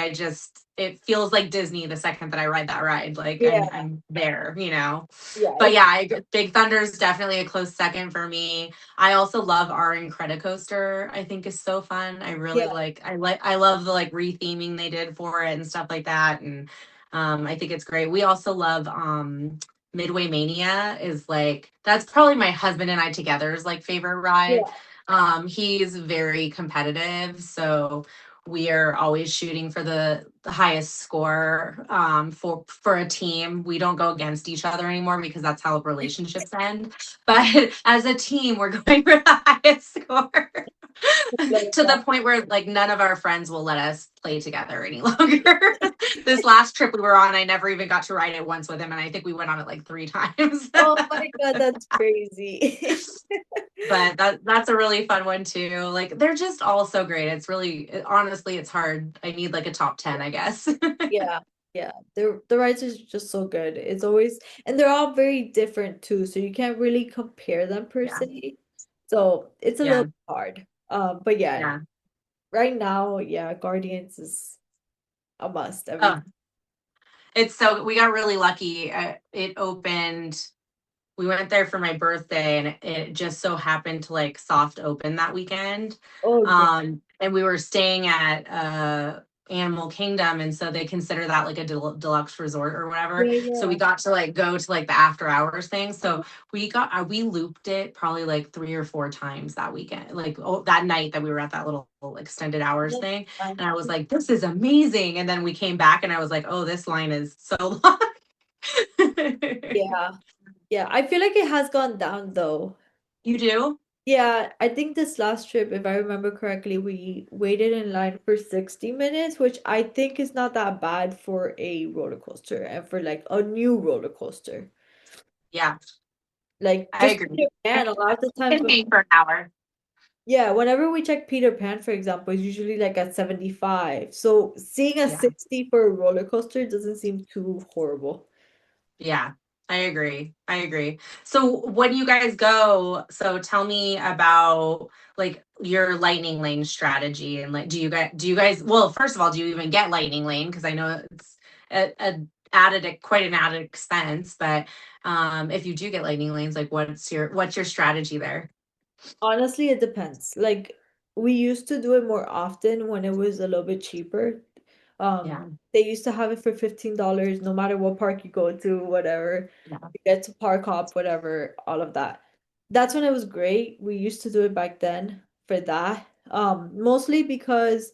S2: it feels like Disney the second that I ride that ride. Like I'm
S1: Yeah.
S2: I'm there, you know.
S1: Yeah.
S2: But yeah, Big Thunder is definitely a close second for me. I also love our Incredicoaster. I think is so fun. I
S1: Yeah.
S2: really I love the like retheming they did for it and stuff like that. And I think it's great. We also love Midway Mania is like that's probably my husband and I together's like favorite ride.
S1: Yeah.
S2: He's very competitive, so we are always shooting for the highest score for a team. We don't go against each other anymore because that's how relationships end. But as a team, we're going for the highest score
S1: Love
S2: to
S1: that.
S2: the point where like none of our friends will let us play together any longer. This last trip we were on, I never even got to ride it once with him, and I think we went on it like 3 times.
S1: Oh my God, that's crazy.
S2: But that's a really fun one too. Like they're just all so great. Honestly, it's hard. I need like a top 10, I guess.
S1: Yeah, yeah. The rides are just so good. It's always and they're all very different too, so you can't really compare them per
S2: Yeah.
S1: se. So it's a
S2: Yeah.
S1: little hard. But yeah,
S2: Yeah.
S1: right now, yeah, Guardians is a must every
S2: Oh,
S1: time.
S2: we got really lucky. It opened we went there for my birthday and it just so happened to like soft open that weekend.
S1: Oh, damn.
S2: And we were staying at Animal Kingdom, and so they consider that like a deluxe resort or whatever.
S1: Yeah,
S2: So we
S1: yeah.
S2: got to like go to like the after hours thing. So we looped it probably like 3 or 4 times that weekend, like that night that we were at that little extended hours
S1: That's
S2: thing.
S1: fine.
S2: And I was like, this is amazing. And then we came back and I was like, oh, this line is so long.
S1: Yeah, yeah. I feel like it has gone down though.
S2: You do?
S1: Yeah, I think this last trip, if I remember correctly, we waited in line for 60 minutes, which I think is not that bad for a roller coaster and for like a new roller coaster.
S2: Yeah,
S1: Like
S2: I
S1: just
S2: agree.
S1: Peter Pan, a lot of the times
S2: Can
S1: when
S2: be for an hour.
S1: yeah, whenever we check Peter Pan, for example, it's usually like at 75. So seeing a
S2: Yeah.
S1: 60 for a roller coaster doesn't seem too horrible.
S2: Yeah, I agree. I agree. So when you guys go, so tell me about like your lightning lane strategy and like do you guys well, first of all, do you even get lightning lane? Because I know it's quite an added expense, but if you do get lightning lanes, like what's your strategy there?
S1: Honestly, it depends. Like we used to do it more often when it was a little bit cheaper.
S2: Yeah.
S1: They used to have it for $15 no matter what park you go to, whatever.
S2: Yeah.
S1: You get to park hop, whatever, all of that. That's when it was great. We used to do it back then for that. Mostly because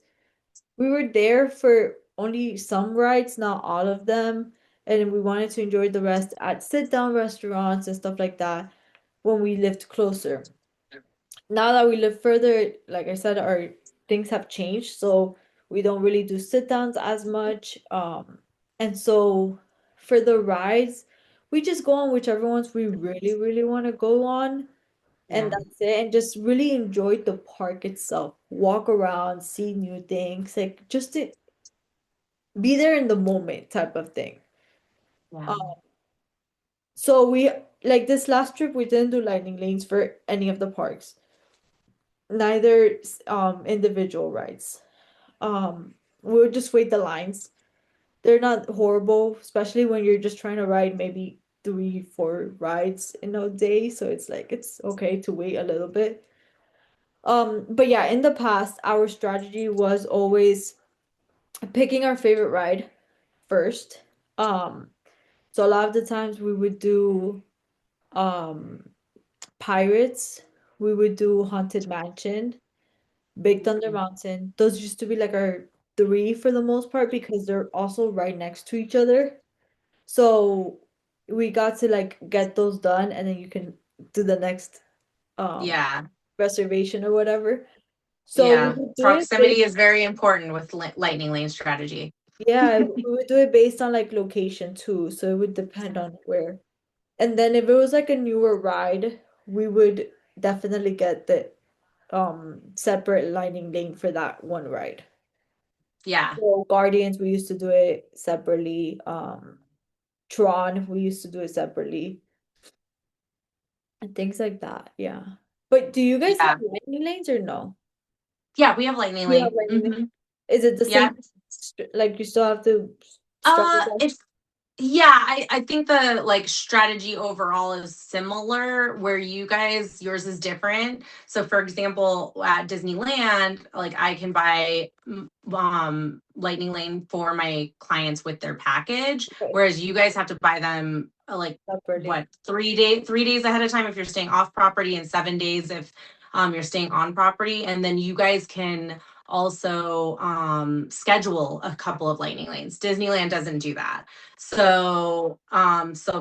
S1: we were there for only some rides, not all of them, and we wanted to enjoy the rest at sit-down restaurants and stuff like that when we lived closer. Now that we live further, like I said, our things have changed, so we don't really do sit downs as much. And so for the rides, we just go on whichever ones we really, really want to go on, and
S2: Yeah.
S1: that's it. And just really enjoy the park itself. Walk around, see new things, like just it. be there in the moment type of thing.
S2: Yeah.
S1: Um, so we like this last trip we didn't do lightning lanes for any of the parks. Neither individual rides. We would just wait the lines. They're not horrible, especially when you're just trying to ride maybe three, four rides in a day. So it's like it's okay to wait a little bit. But yeah, in the past, our strategy was always picking our favorite ride first. Um, so a lot of the times we would do um Pirates, we would do Haunted Mansion, Big Thunder Mountain. Those used to be like our three for the most part because they're also right next to each other. So we got to like get those done and then you can do the next um
S2: Yeah.
S1: reservation or whatever. So we
S2: Yeah.
S1: would do it
S2: Proximity is very important with lightning lane strategy.
S1: yeah, we would do it based on like location too. So it would depend on where. And then if it was like a newer ride, we would definitely get the separate lightning lane for that one ride.
S2: Yeah.
S1: So Guardians, we used to do it separately. Tron, we used to do it separately. And things like that. Yeah. But do you guys have
S2: Yeah.
S1: lightning lanes or no?
S2: Yeah. We have lightning
S1: You have
S2: lane.
S1: lightning lane?
S2: Hmm.
S1: Is it the
S2: Yeah.
S1: same? Like you still have to strategize?
S2: If Yeah, I think the like strategy overall is similar where you guys yours is different. So for example, at Disneyland, like I can buy Lightning Lane for my clients with their package,
S1: Okay,
S2: whereas you guys have to buy them like
S1: separately.
S2: what 3 days ahead of time if you're staying off property and 7 days if you're staying on property, and then you guys can also schedule a couple of lightning lanes. Disneyland doesn't do that. So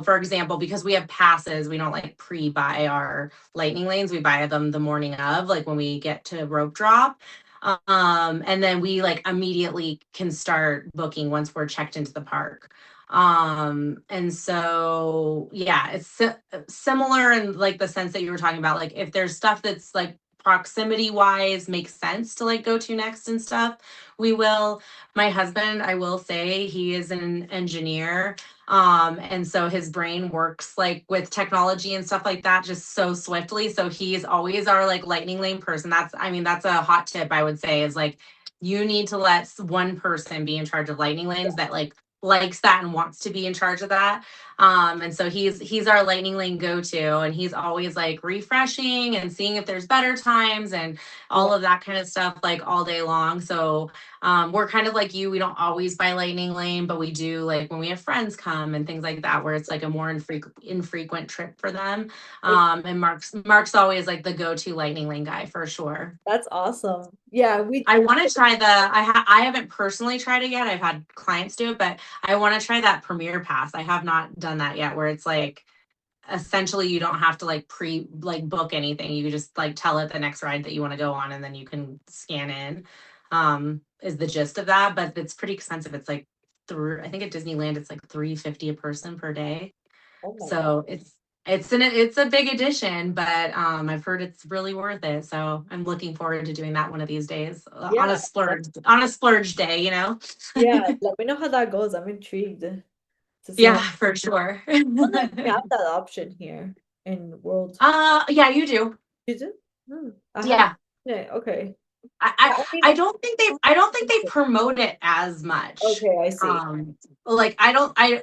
S2: for example, because we have passes, we don't like pre-buy our lightning lanes. We buy them the morning of, like when we get to rope drop. And then we like immediately can start booking once we're checked into the park. And so yeah, it's similar in like the sense that you were talking about. Like if there's stuff that's like proximity wise makes sense to like go to next and stuff, we will. My husband, I will say, he is an engineer. And so his brain works like with technology and stuff like that just so swiftly. So he's always our like lightning lane person. I mean, that's a hot tip I would say is like you need to let one person be in charge of lightning lanes that like likes that and wants to be in charge of that. And so he's our lightning lane go-to, and he's always like refreshing and seeing if there's better times and
S1: Yeah.
S2: all of that kind of stuff like all day long. So we're kind of like you. We don't always buy lightning lane, but we do like when we have friends come and things like that, where it's like a more infrequent trip for them. And Mark's always like the go-to lightning lane guy for sure.
S1: That's awesome. Yeah, we
S2: I want to try I haven't personally tried it yet. I've had clients do it, but I want to try that Premier Pass. I have not done that yet, where it's like essentially you don't have to like book anything. You just like tell it the next ride that you want to go on, and then you can scan in. Is the gist of that, but it's pretty expensive. It's like through I think at Disneyland it's like 350 a person per day.
S1: oh my God.
S2: So it's a big addition, but I've heard it's really worth it. So I'm looking forward to doing that one of these days on a
S1: Yeah,
S2: splurge day, you know?
S1: yeah. Let me know how that goes. I'm intrigued to see
S2: Yeah,
S1: how.
S2: for sure.
S1: I don't know if we have that option here in World.
S2: Yeah, you do.
S1: Is it? Hmm, I haven't
S2: Yeah.
S1: seen it. Okay.
S2: I,
S1: I mean,
S2: I I don't think they promote it as much.
S1: okay, I see.
S2: Like I don't I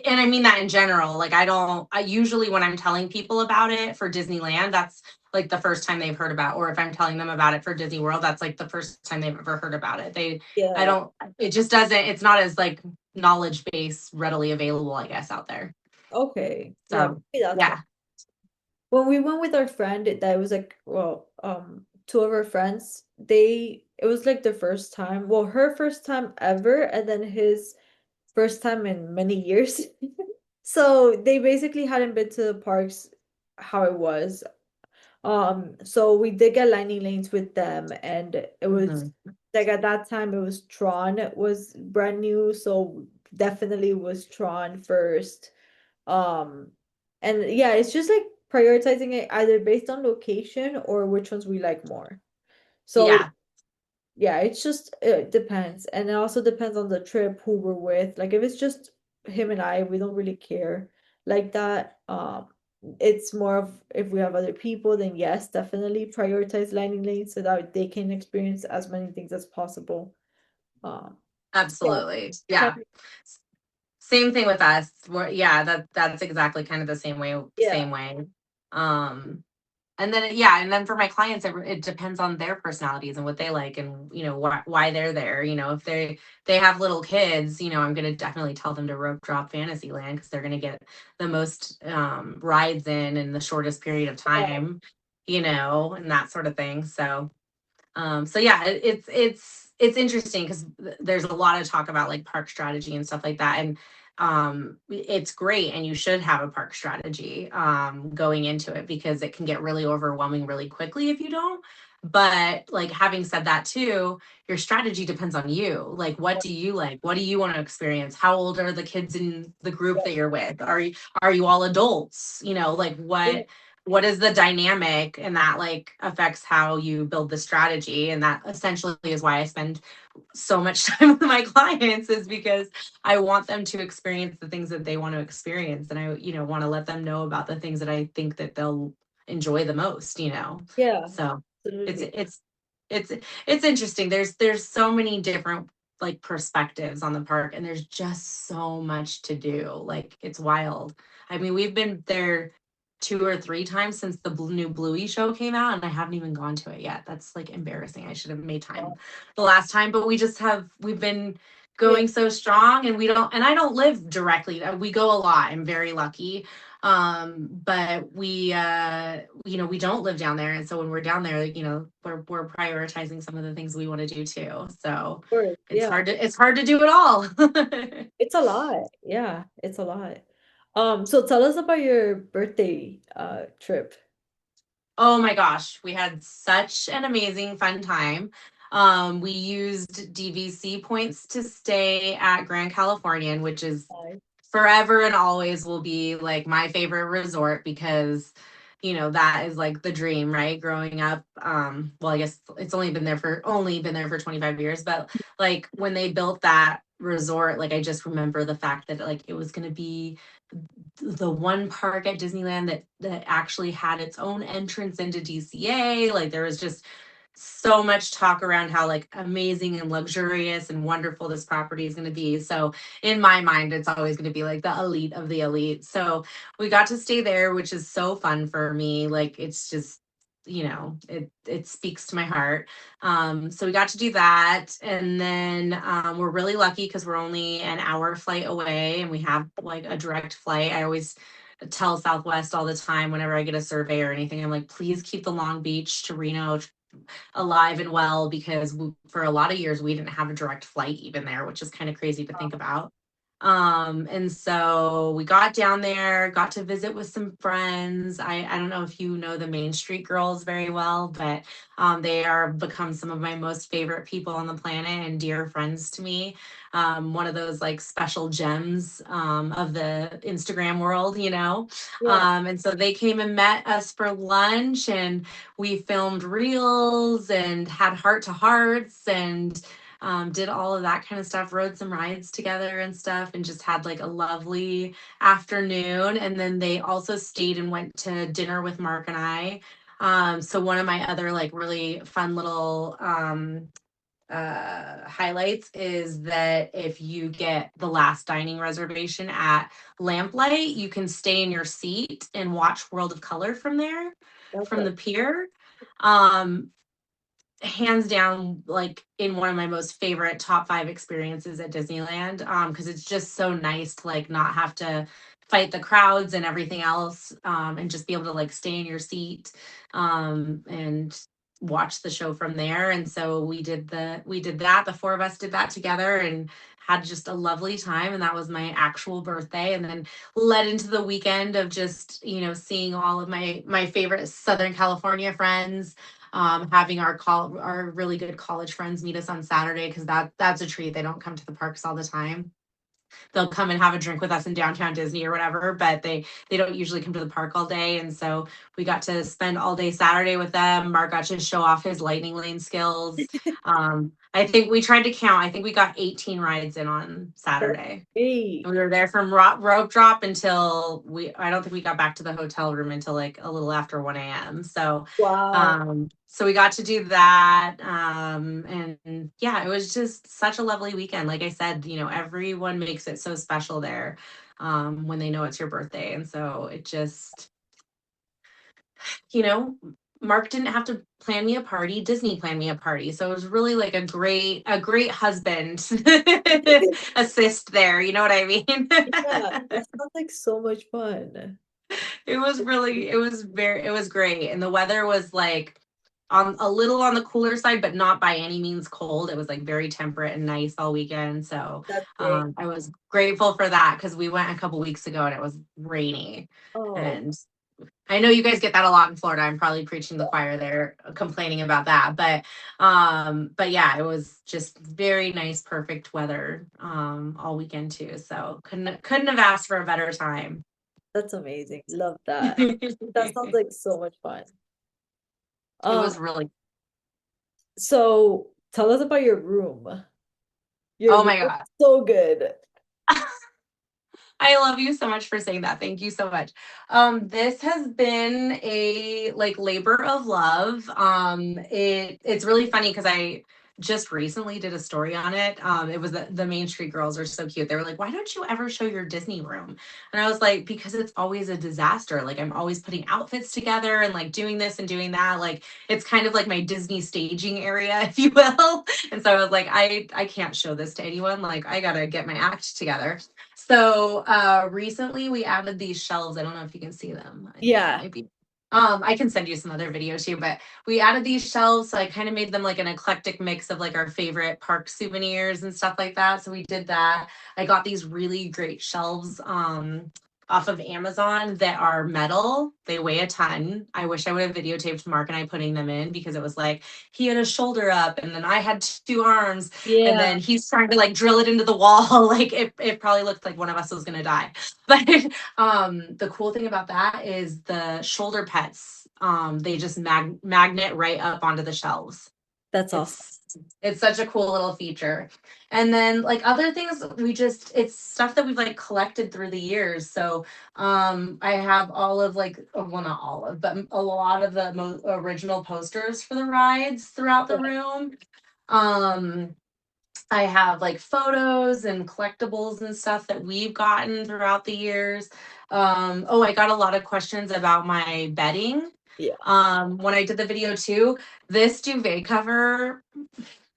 S2: and I mean that in general. Like I usually when I'm telling people about it for Disneyland, that's like the first time they've heard about, or if I'm telling them about it for Disney World, that's like the first time they've ever heard about it. I
S1: Yeah.
S2: don't it just doesn't it's not as like knowledge base readily available, I guess, out there.
S1: Okay. Yeah,
S2: So
S1: maybe that's why.
S2: yeah.
S1: When we went with our friend, that was like, well, two of our friends, it was like the first time, well, her first time ever, and then his first time in many years. So they basically hadn't been to the parks how it was. So we did get lightning lanes with them, and it was
S2: Mhm.
S1: like at that time it was Tron was brand new, so definitely was Tron first. Um, and yeah, it's just like prioritizing it either based on location or which ones we like more. So
S2: Yeah.
S1: Yeah, it's just it depends. And it also depends on the trip, who we're with. Like if it's just him and I, we don't really care like that. It's more of if we have other people, then yes, definitely prioritize landing lanes so that they can experience as many things as possible. Um, yeah,
S2: Absolutely.
S1: try
S2: Yeah. Same thing with us. Yeah, that's exactly kind of the
S1: yeah,
S2: same way. Um, and then yeah, and then for my clients, it depends on their personalities and what they like, and why they're there. If they have little kids, I'm gonna definitely tell them to rope drop Fantasyland because they're gonna get the most rides in the shortest period of
S1: yeah,
S2: time, and that sort of thing. So yeah, it's interesting because there's a lot of talk about like park strategy and stuff like that, and it's great, and you should have a park strategy going into it because it can get really overwhelming really quickly if you don't. But like having said that too, your strategy depends on you. Like, what do you like? What do you want to experience? How old are the kids in the group
S1: yeah,
S2: that you're with? Are you all adults? Like
S1: yeah,
S2: what is the dynamic, and that like affects how you build the strategy, and that essentially is why I spend so much time with my clients, is because I want them to experience the things that they want to experience, and I want to let them know about the things that I think that they'll enjoy the most.
S1: yeah,
S2: So it's
S1: absolutely.
S2: it's it's interesting. There's so many different like perspectives on the park, and there's just so much to do. Like it's wild. I mean, we've been there 2 or 3 times since the new Bluey show came out, and I haven't even gone to it yet. That's like embarrassing. I should have made time the last time, but we've been
S1: Yeah,
S2: going so strong, and I don't live directly. We go a lot. I'm very lucky. But we don't live down there. And so when we're down there, we're prioritizing some of the things we want to do too. So
S1: of course.
S2: it's
S1: Yeah.
S2: hard to do it all.
S1: It's a lot. Yeah, it's a lot. So tell us about your birthday trip.
S2: Oh my gosh, we had such an amazing fun time. We used DVC points to stay at Grand Californian, which is
S1: Hi.
S2: forever and always will be like my favorite resort because that is like the dream, right? Growing up, well, I guess it's only been there for 25 years, but like when they built that resort, like I just remember the fact that like it was going to be the one park at Disneyland that actually had its own entrance into DCA. Like there was just so much talk around how like amazing and luxurious and wonderful this property is going to be. So in my mind, it's always going to be like the elite of the elite. So we got to stay there, which is so fun for me. Like it's just it speaks to my heart. So we got to do that, and then we're really lucky because we're only an hour flight away, and we have like a direct flight. I always tell Southwest all the time whenever I get a survey or anything. I'm like, please keep the Long Beach to Reno alive and well, because for a lot of years we didn't have a direct flight even there, which is kind of crazy to think about. And so we got down there, got to visit with some friends. I don't know if you know the Main Street Girls very well, but they are become some of my most favorite people on the planet and dear friends to me. One of those like special gems of the Instagram world.
S1: Yeah.
S2: And so they came and met us for lunch, and we filmed reels and had heart to hearts, and did all of that kind of stuff, rode some rides together and stuff, and just had like a lovely afternoon. And then they also stayed and went to dinner with Mark and I. So one of my other like really fun little highlights is that if you get the last dining reservation at Lamplight, you can stay in your seat and watch World of Color from there, from
S1: Okay.
S2: the pier. Um, Hands down, like in one of my most favorite top 5 experiences at Disneyland, because it's just so nice to like not have to fight the crowds and everything else, and just be able to like stay in your seat, and watch the show from there. And so we did that. The four of us did that together and had just a lovely time. And that was my actual birthday. And then led into the weekend of just seeing all of my favorite Southern California friends, having our really good college friends meet us on Saturday, because that's a treat. They don't come to the parks all the time. they'll come and have a drink with us in downtown Disney or whatever, but they don't usually come to the park all day. And so we got to spend all day Saturday with them. Mark got to show off his lightning lane skills. I think we tried to count. I think we got 18 rides in on
S1: That's
S2: Saturday.
S1: great.
S2: We were there from rope drop until I don't think we got back to the hotel room until like a little after 1 a.m.
S1: Wow.
S2: So we got to do that. And yeah, it was just such a lovely weekend. Like I said, everyone makes it so special there, when they know it's your birthday. And so it just, you know, Mark didn't have to plan me a party. Disney planned me a party. So it was really like a great husband assist there. You know what I mean?
S1: Yeah, that sounds like so much fun.
S2: It was great. And the weather was like on a little on the cooler side, but not by any means cold. It was like very temperate and nice all weekend. So
S1: That's great.
S2: I was grateful for that because we went a couple weeks ago and it was rainy.
S1: Oh,
S2: And I know you guys get that a lot in Florida. I'm probably preaching the choir there, complaining about that. But yeah, it was just very nice, perfect weather all weekend too. So couldn't have asked for a better time.
S1: that's amazing. Love that. That sounds
S2: It
S1: like so much fun. Um,
S2: was really,
S1: so tell us about your room. Your
S2: oh
S1: room
S2: my
S1: is
S2: God.
S1: so good.
S2: I love you so much for saying that. Thank you so much. This has been a like labor of love. It's really funny because I just recently did a story on it. It was the Main Street girls are so cute. They were like, "Why don't you ever show your Disney room?" And I was like, "Because it's always a disaster. Like I'm always putting outfits together and like doing this and doing that. Like it's kind of like my Disney staging area, if you will." And so I was like, I can't show this to anyone. Like I gotta get my act together. So recently we added these shelves. I don't know if you can see them. I think it
S1: Yeah,
S2: might be. I can send you some other video too, but we added these shelves. So I kind of made them like an eclectic mix of like our favorite park souvenirs and stuff like that. So we did that. I got these really great shelves off of Amazon that are metal. They weigh a ton. I wish I would have videotaped Mark and I putting them in because it was like he had a shoulder up and then I had two arms and
S1: yeah,
S2: then he's trying to like drill it into the wall. Like it probably looked like one of us was gonna die. But the cool thing about that is the shoulder pets. They just magnet right up onto the shelves.
S1: that's awesome.
S2: It's such a cool little feature. And then like other things it's stuff that we've like collected through the years. So I have all of like well not all of but a lot of the original posters for the rides throughout the
S1: Yeah,
S2: room. Um I have like photos and collectibles and stuff that we've gotten throughout the years. Oh, I got a lot of questions about my bedding.
S1: yeah.
S2: When I did the video too, this duvet cover,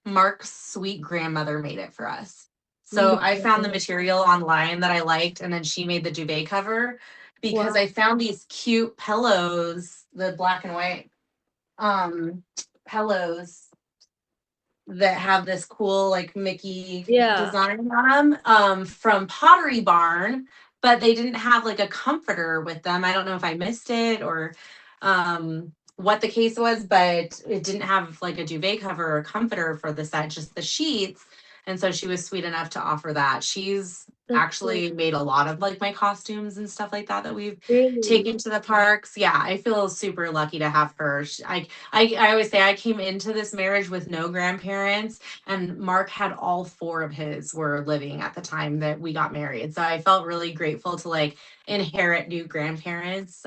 S2: Mark's sweet grandmother made it for us. So I found the
S1: No.
S2: material online that I liked, and then she made the duvet cover because
S1: Wow.
S2: I found these cute pillows, the black and white pillows that have this cool like Mickey
S1: Yeah,
S2: design on them from Pottery Barn, but they didn't have like a comforter with them. I don't know if I missed it or what the case was, but it didn't have like a duvet cover or comforter for the set, just the sheets. And so she was sweet enough to offer that. She's
S1: that's so
S2: actually made a lot of like my costumes and stuff like that that we've
S1: really.
S2: taken to the parks. Yeah, I feel super lucky to have her. I always say I came into this marriage with no grandparents, and Mark had all four of his were living at the time that we got married. So I felt really grateful to like inherit new grandparents.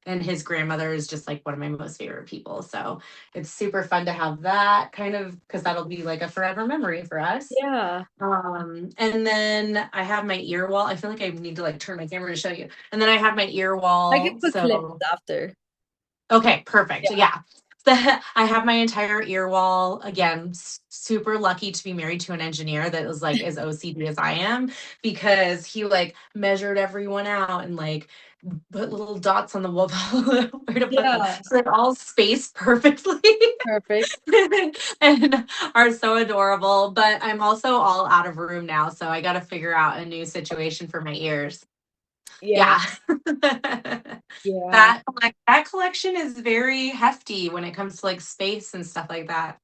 S2: And his grandmother is just like one of my most favorite people. So it's super fun to have that kind of because that'll be like a forever memory for us.
S1: Yeah,
S2: And then I have my ear wall. I feel like I need to like turn my camera to show you. And then I have my ear
S1: I can
S2: wall.
S1: put clips
S2: So
S1: after.
S2: okay, perfect.
S1: Yeah,
S2: Yeah. I have my entire ear wall. Again, super lucky to be married to an engineer that was like as OCD as I am because he like measured everyone out and like put little dots on the wall where to put them.
S1: yeah,
S2: So they're all spaced perfectly
S1: perfect.
S2: and are so adorable. But I'm also all out of room now. So I got to figure out a new situation for my ears.
S1: Yeah,
S2: Yeah.
S1: yeah.
S2: That collection is very hefty when it comes to like space and stuff like that.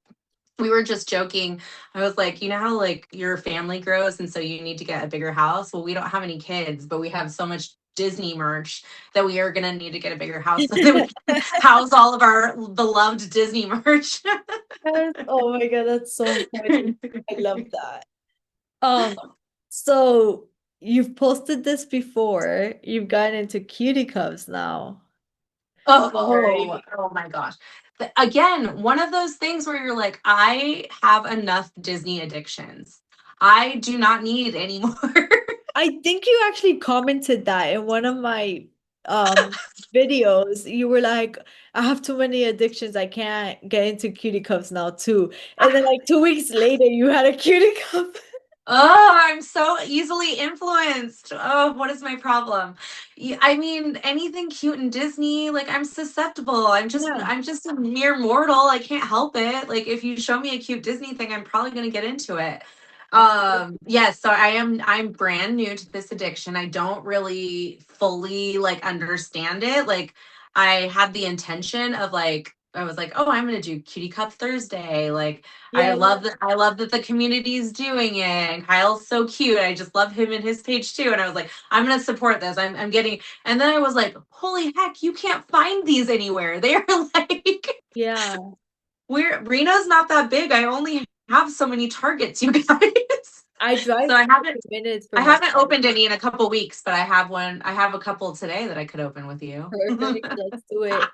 S2: we were just joking. I was like, you know how like your family grows and so you need to get a bigger house? Well, we don't have any kids, but we have so much Disney merch that we are going to need to get a bigger house so that we can house all of our beloved Disney merch.
S1: Yes. Oh my God, that's so funny. I love that. Um, so you've posted this before. You've gotten into cutie cups now.
S2: Oh,
S1: Right.
S2: oh my gosh. Again, one of those things where you're like, I have enough Disney addictions. I do not need any more.
S1: I think you actually commented that in one of my um videos. You were like, I have too many addictions. I can't get into cutie cups now too. And then like 2 weeks later, you had a cutie cup.
S2: Oh, I'm so easily influenced. Oh, what is my problem? I mean, anything cute in Disney, like I'm susceptible.
S1: Yeah,
S2: I'm just a mere mortal. I can't help it. Like if you show me a cute Disney thing, I'm probably going to get into it.
S1: absolutely.
S2: Yes, so I'm brand new to this addiction. I don't really fully like understand it. Like I had the intention of like I was like, "Oh, I'm going to do Cutie Cup Thursday." Like
S1: Yeah,
S2: I love that the community is doing it. And Kyle's so cute. I just love him and his page too. And I was like, I'm gonna support this. I'm getting and then I was like, holy heck, you can't find these anywhere. They're like
S1: yeah.
S2: we're Reno's not that big. I only have so many targets, you guys.
S1: I
S2: So
S1: drive 30 minutes
S2: I
S1: from my
S2: haven't
S1: house.
S2: opened any in a couple weeks, but I have a couple today that I could open with you.
S1: Perfect. Let's do it.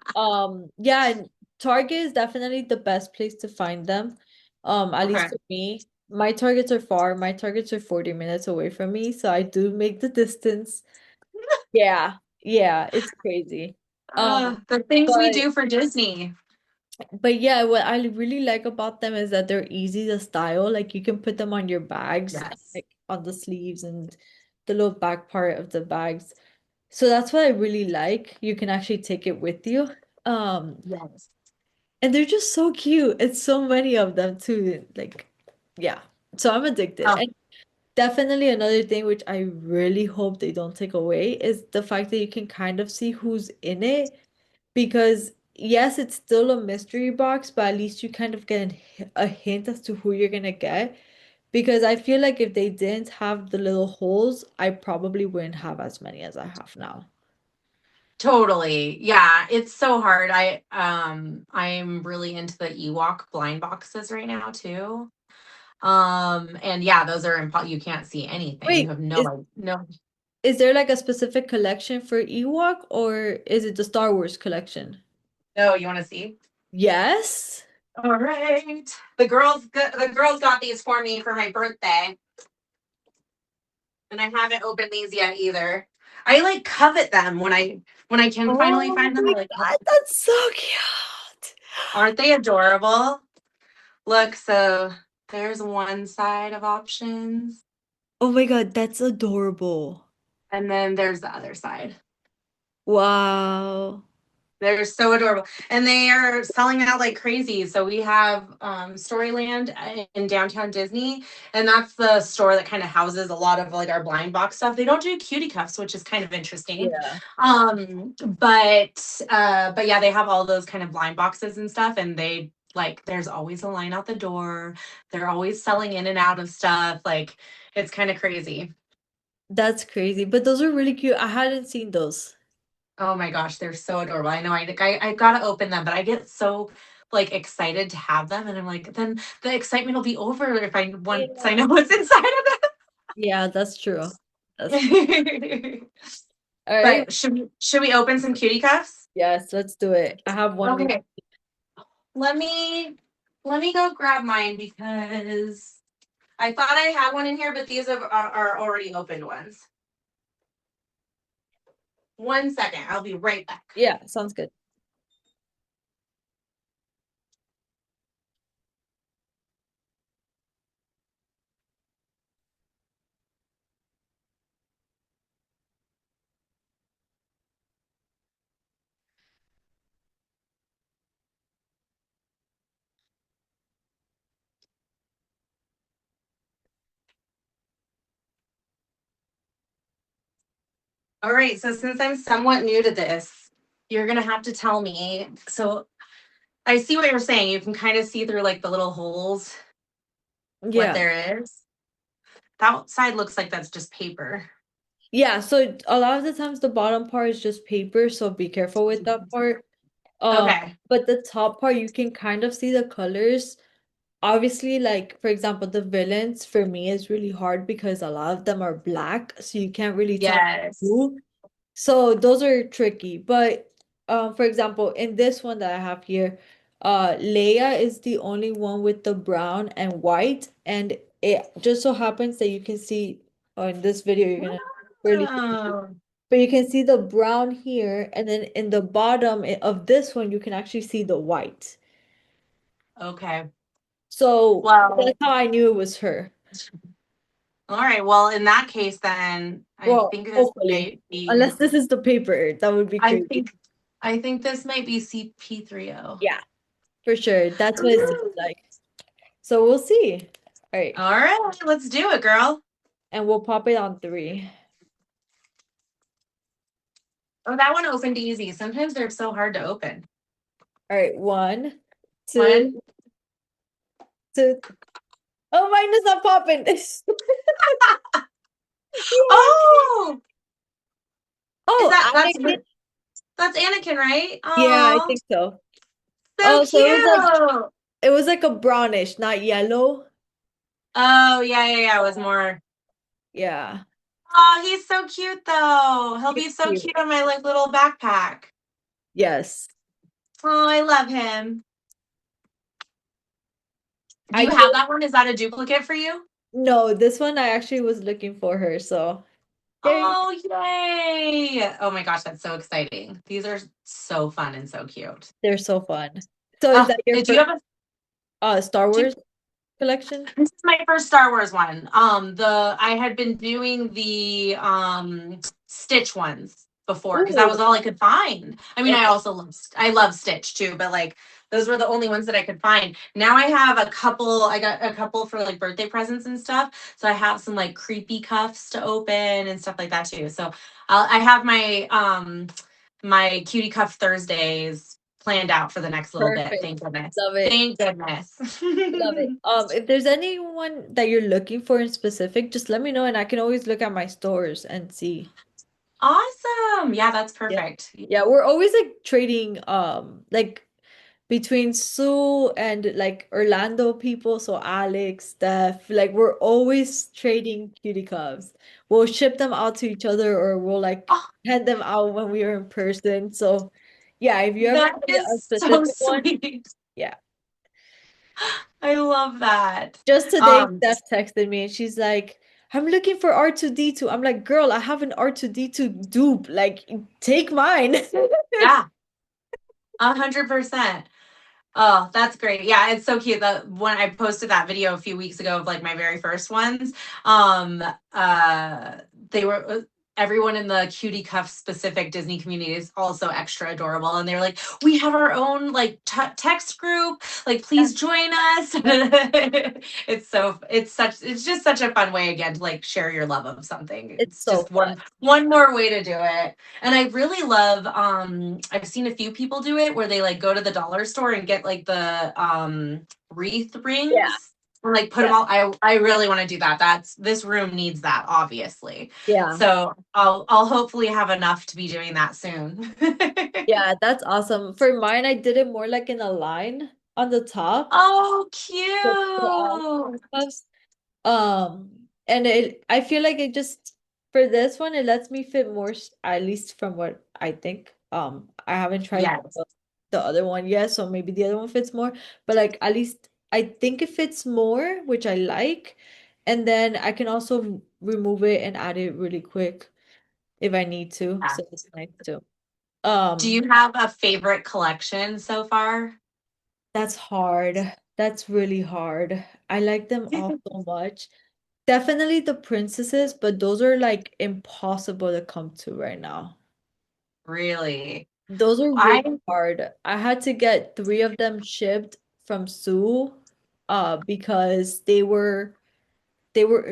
S1: Yeah, and Target is definitely the best place to find them. At least
S2: Okay.
S1: for me. My targets are far. My targets are 40 minutes away from me, so I do make the distance. Yeah. Yeah, it's crazy.
S2: The things we
S1: But
S2: do for Disney.
S1: yeah, what I really like about them is that they're easy to style. Like you can put them on your bags,
S2: Yes.
S1: like on the sleeves and the little back part of the bags. So that's what I really like. You can actually take it with you. Um,
S2: Yes.
S1: and they're just so cute. It's so many of them too. Like, yeah. So I'm addicted.
S2: Oh,
S1: And definitely another thing which I really hope they don't take away is the fact that you can kind of see who's in it. Because yes, it's still a mystery box, but at least you kind of get a hint as to who you're gonna get. Because I feel like if they didn't have the little holes, I probably wouldn't have as many as I have now.
S2: totally. Yeah, it's so hard. I'm really into the Ewok blind boxes right now too. And yeah, those are you can't see anything. You
S1: Wait,
S2: have no.
S1: is there like a specific collection for Ewok or is it the Star Wars collection?
S2: No, you want to see?
S1: Yes.
S2: All right. The girls got these for me for my birthday, and I haven't opened these yet either. I like covet them when I can finally
S1: Oh
S2: find them.
S1: my
S2: I like
S1: God,
S2: covet them.
S1: that's so cute.
S2: Aren't they adorable? Look, so there's one side of options,
S1: Oh my God, that's adorable.
S2: and then there's the other side.
S1: Wow.
S2: They're so adorable. And they are selling out like crazy. So we have Storyland in downtown Disney, and that's the store that kind of houses a lot of like our blind box stuff. They don't do cutie cuffs, which is kind of interesting.
S1: Yeah.
S2: But yeah, they have all those kind of blind boxes and stuff, and they like there's always a line out the door. They're always selling in and out of stuff. Like it's kind of crazy.
S1: That's crazy. But those are really cute. I hadn't seen those.
S2: Oh my gosh, they're so adorable. I know I gotta open them, but I get so like excited to have them, and I'm like, then the excitement will be over if I once I
S1: Yeah.
S2: know what's inside
S1: Yeah, that's true. That's true.
S2: of them.
S1: All right.
S2: But should we open some cutie cuffs?
S1: Yes, let's do it. I have one with
S2: Okay, let me let me go grab mine because I thought I had one in here, but are already opened ones. 1 second, I'll be right back.
S1: yeah, sounds good.
S2: All right, so since I'm somewhat new to this, you're gonna have to tell me. So I see what you're saying. You can kind of see through like the little holes what
S1: Yeah.
S2: there is. That side looks like that's just paper.
S1: Yeah, so a lot of the times the bottom part is just paper, so be careful with that part. Um,
S2: Okay.
S1: but the top part you can kind of see the colors. Obviously, like for example, the villains for me is really hard because a lot of them are black, so you can't really tell
S2: Yes.
S1: who. So those are tricky. But for example, in this one that I have here, Leia is the only one with the brown and white, and it just so happens that you can see in this video you're gonna really,
S2: Oh,
S1: but you can see the brown here, and then in the bottom of this one you can actually see the white.
S2: okay.
S1: So
S2: Well,
S1: that's how I knew it was her.
S2: all right. Well, in that case, then I
S1: Well,
S2: think this
S1: hopefully.
S2: might be.
S1: Unless this is the paper, that would be
S2: I
S1: crazy.
S2: think. I think this might be CP30.
S1: Yeah, for sure. That's what it seems like. So we'll see. All right.
S2: All right, let's do it, girl.
S1: And we'll pop it on three.
S2: Oh, that one opened easy. Sometimes they're so hard to open.
S1: All right. One, two,
S2: One.
S1: two. Oh, mine is not popping. Yeah.
S2: Oh, is
S1: Oh,
S2: that
S1: Anakin.
S2: that's Anakin, right?
S1: Yeah, I
S2: Oh,
S1: think so.
S2: so
S1: Oh, so
S2: cute.
S1: it was like a brownish, not yellow.
S2: Oh, yeah, yeah, yeah. It was more.
S1: Yeah.
S2: Oh, he's so cute though. He'll
S1: He's
S2: be so
S1: cute.
S2: cute on my like little backpack.
S1: Yes.
S2: Oh, I love him. Do
S1: I
S2: you have
S1: did.
S2: that one? Is that a duplicate for you?
S1: No, this one I actually was looking for her, so there you go.
S2: Oh, yay. Oh my gosh, that's so exciting. These are so fun and so cute.
S1: They're so fun. So is
S2: Oh,
S1: that your
S2: did you
S1: first
S2: have a
S1: Star
S2: do
S1: Wars collection?
S2: This is my first Star Wars one. The I had been doing the Stitch ones before because that
S1: Ooh,
S2: was all I could find. I mean,
S1: okay.
S2: I love Stitch too, but like those were the only ones that I could find. Now I have a couple. I got a couple for like birthday presents and stuff. So I have some like creepy cuffs to open and stuff like that too. So I have my cutie cuff Thursdays planned out for the next little bit.
S1: Perfect.
S2: Thank goodness.
S1: Love it.
S2: Thank goodness.
S1: Love it. If there's anyone that you're looking for in specific, just let me know and I can always look at my stores and see.
S2: Awesome. Yeah, that's
S1: Yeah.
S2: perfect.
S1: Yeah, we're always like trading like between Sue and like Orlando people, so Alex, Steph, like we're always trading cutie cups. We'll ship them out to each other or we'll like
S2: Oh,
S1: hand them out when we are in person. So yeah, if you ever
S2: that
S1: need a
S2: is so
S1: specific one,
S2: sweet.
S1: yeah.
S2: I love that.
S1: Just today,
S2: Um,
S1: Steph texted me and she's like, I'm looking for R2D2. I'm like, girl, I have an R2D2 dupe. Like, take mine.
S2: yeah, 100%. Oh, that's great. Yeah, it's so cute. That when I posted that video a few weeks ago of like my very first ones, um, uh, they were everyone in the cutie cuff specific Disney community is also extra adorable, and they're like, "We have our own like text group. Like, please join us." It's just such a fun way again to like share your love of something.
S1: It's
S2: It's
S1: so
S2: just
S1: fun.
S2: one more way to do it. And I really love I've seen a few people do it where they like go to the dollar store and get like the wreath
S1: Yeah,
S2: rings and like put
S1: yeah,
S2: them all. I really want to do that. That's this room needs that, obviously.
S1: yeah.
S2: So I'll hopefully have enough to be doing that soon.
S1: Yeah, that's awesome. For mine, I did it more like in a line on the top.
S2: Oh,
S1: So for all
S2: cute.
S1: cups. And I feel like it just for this one, it lets me fit more, at least from what I think. I haven't tried
S2: Yes.
S1: the other one yet, so maybe the other one fits more. But like at least I think it fits more, which I like. And then I can also remove it and add it really quick if I need to.
S2: Yeah.
S1: So it's nice too.
S2: Do
S1: Um,
S2: you have a favorite collection so far?
S1: that's hard. That's really hard. I like them all so much. Definitely the princesses, but those are like impossible to come to right now.
S2: Really?
S1: Those are
S2: I
S1: really hard. I had to get three of them shipped from Sue, because they were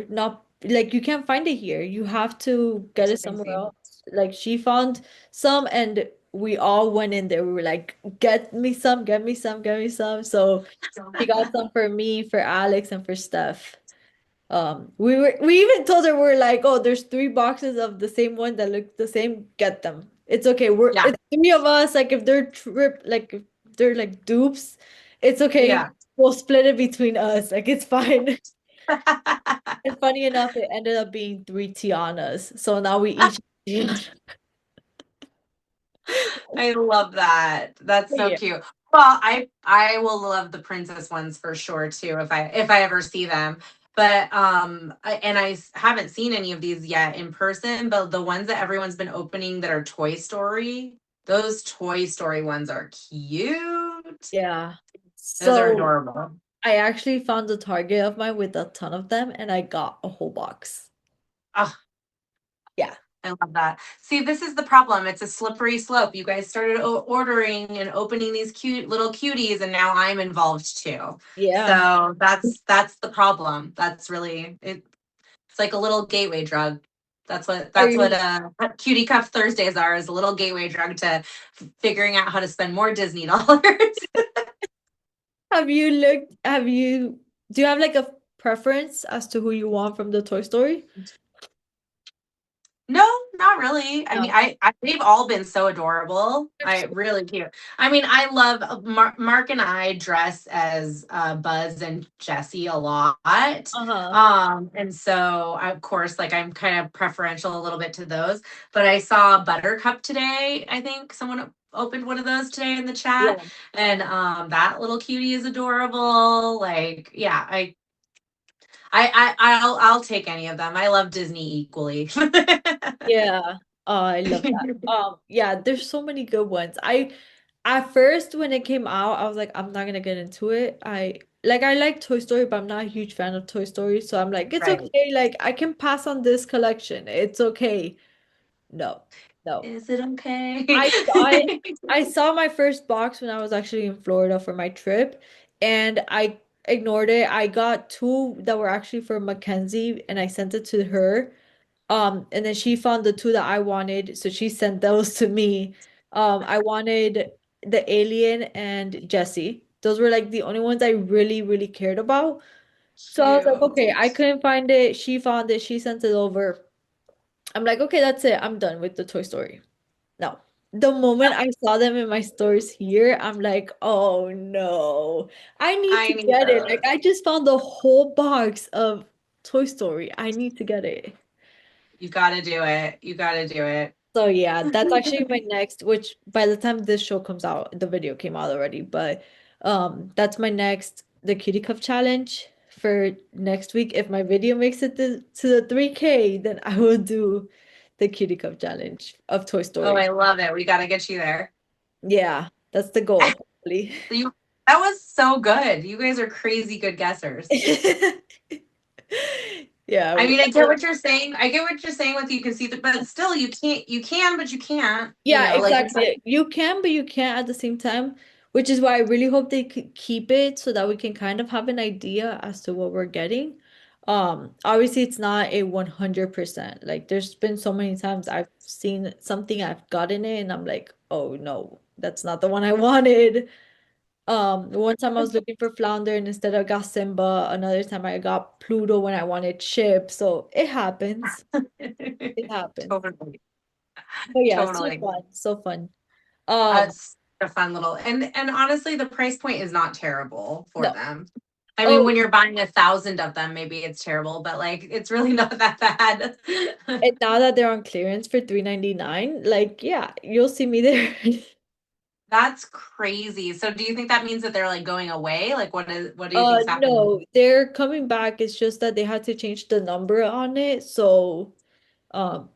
S1: not like you can't find it here. You have to get it somewhere else. Like she found some and we all went in there. We were like, get me some, get me some, get me some. So she got some for me, for Alex, and for Steph. We even told her we're like, oh, there's three boxes of the same one that look the same. Get them. It's okay.
S2: Yeah.
S1: It's three of us. Like if they're if they're like dupes, it's okay.
S2: Yeah.
S1: We'll split it between us. Like it's fine. And funny enough, it ended up being three Tianas. So now we each Tiana.
S2: I love that. That's so
S1: Yeah.
S2: cute. Well, I will love the princess ones for sure too if I ever see them. But haven't seen any of these yet in person, but the ones that everyone's been opening that are Toy Story, those Toy Story ones are cute.
S1: Yeah.
S2: Those are
S1: So
S2: adorable.
S1: I actually found a Target of mine with a ton of them, and I got a whole box.
S2: Oh,
S1: Yeah.
S2: I love that. See, this is the problem. It's a slippery slope. You guys started ordering and opening these cute little cuties, and now I'm involved too.
S1: Yeah.
S2: So that's the problem. That's really it. It's like a little gateway drug.
S1: Are
S2: That's
S1: you
S2: what Cutie Cup Thursdays are, is a little gateway drug to figuring out how to spend more Disney dollars.
S1: do you have like a preference as to who you want from the Toy Story?
S2: No, not really. I mean,
S1: No.
S2: they've all been so adorable.
S1: They're
S2: I
S1: so-
S2: really cute. I mean, I love Mark and I dress as Buzz and Jesse a lot.
S1: Uh-huh.
S2: And so of course, like I'm kind of preferential a little bit to those. But I saw Buttercup today. I think someone opened one of those today in the chat,
S1: Yeah.
S2: and that little cutie is adorable. Like, yeah, I'll take any of them. I love Disney equally.
S1: Yeah. Oh, I love that. Yeah, there's so many good ones. I At first when it came out, I was like, I'm not gonna get into it. I like Toy Story, but I'm not a huge fan of Toy Story. So I'm like, it's
S2: Right.
S1: okay. Like I can pass on this collection. It's okay. No, no.
S2: Is it okay?
S1: I saw it. I saw my first box when I was actually in Florida for my trip, and I ignored it. I got two that were actually for Mackenzie, and I sent it to her. And then she found the two that I wanted, so she sent those to me. I wanted the alien and Jesse. Those were like the only ones I really, really cared about. So I was like, okay, I
S2: Cute.
S1: couldn't find it. She found it. She sent it over. I'm like, okay, that's it. I'm done with the Toy Story. No. The moment I saw them in my stores here, I'm like, oh no. I need
S2: I
S1: to
S2: need
S1: get it. Like
S2: those.
S1: I just found the whole box of Toy Story. I need to get it.
S2: You got to do it. You got to do it.
S1: So yeah, that's actually my next, which by the time this show comes out, the video came out already, but that's my next the Cutie Cup challenge for next week. If my video makes it to the 3K, then I will do the Cutie Cup challenge of Toy
S2: Oh,
S1: Story.
S2: I love it. We got to get you there.
S1: Yeah, that's the goal, hopefully.
S2: You That was so good. You guys are crazy good guessers.
S1: Yeah,
S2: I mean, I get what you're saying. I get what you're saying with you can see that, but still you can't, you can, but you can't,
S1: yeah,
S2: like it's like,
S1: exactly. You can, but you can't at the same time, which is why I really hope they could keep it so that we can kind of have an idea as to what we're getting. Obviously it's not a 100%. Like there's been so many times I've seen something, I've gotten it, and I'm like, oh no, that's not the one I wanted. One time I was looking for Flounder and instead I got Simba. Another time I got Pluto when I wanted Chip. So it happens. It happens.
S2: totally,
S1: But yeah, so
S2: totally.
S1: fun, so fun. Um,
S2: It's a fun little, and honestly, the price point is not terrible for
S1: no.
S2: them. I mean,
S1: Oh,
S2: when you're buying 1,000 of them, maybe it's terrible, but like it's really not that bad.
S1: and now that they're on clearance for 3.99, like yeah, you'll see me there.
S2: That's crazy. So do you think that means that they're like going away? Like what do you think's happening?
S1: No, they're coming back. It's just that they had to change the number on it. So, um,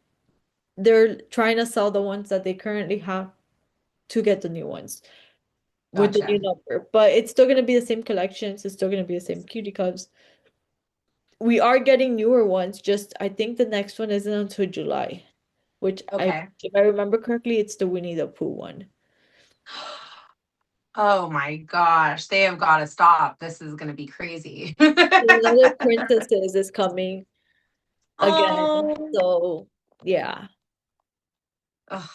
S1: they're trying to sell the ones that they currently have to get the new ones with the new
S2: Gotcha.
S1: number. But it's still gonna be the same collections. It's still gonna be the same cutie cubs. We are getting newer ones, just I think the next one isn't until July, which
S2: Okay.
S1: if I remember correctly, it's the Winnie the Pooh one.
S2: Oh my gosh, they have got to stop. This is going to be crazy.
S1: Another princesses is coming again.
S2: Oh.
S1: So yeah.
S2: Ugh.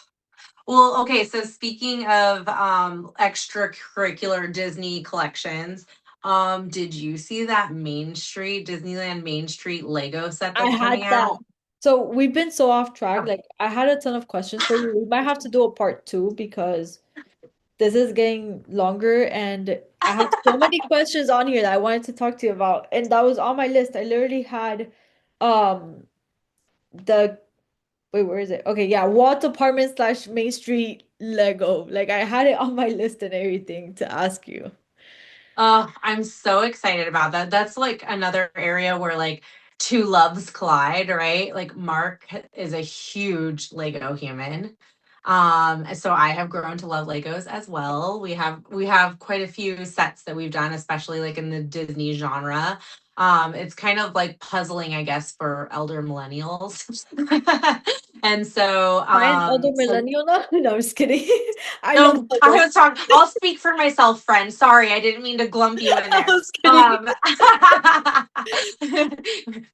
S2: Well, okay, so speaking of extracurricular Disney collections, did you see that Main Street, Disneyland Main Street Lego set
S1: I
S2: that's
S1: had
S2: coming
S1: that.
S2: out?
S1: So we've been so off track.
S2: Oh.
S1: Like I had a ton of questions for you. We might have to do a part two because this is getting longer and I have so many questions on here that I wanted to talk to you about. And that was on my list. I literally had um the wait, where is it? Okay, yeah, Walt Apartment slash Main Street Lego. Like I had it on my list and everything to ask you.
S2: Oh, I'm so excited about that. That's like another area where like two loves collide, right? Like is a huge Lego human. So I have grown to love Legos as well. We have quite a few sets that we've done, especially like in the Disney genre. It's kind of like puzzling, I guess, for elder millennials. And so
S1: Am I an elder
S2: so
S1: millennial now? No, I'm just kidding. I love
S2: no, I
S1: Legos.
S2: was talking. I'll speak for myself, friend. Sorry, I didn't mean to glump you in
S1: I
S2: there.
S1: was kidding.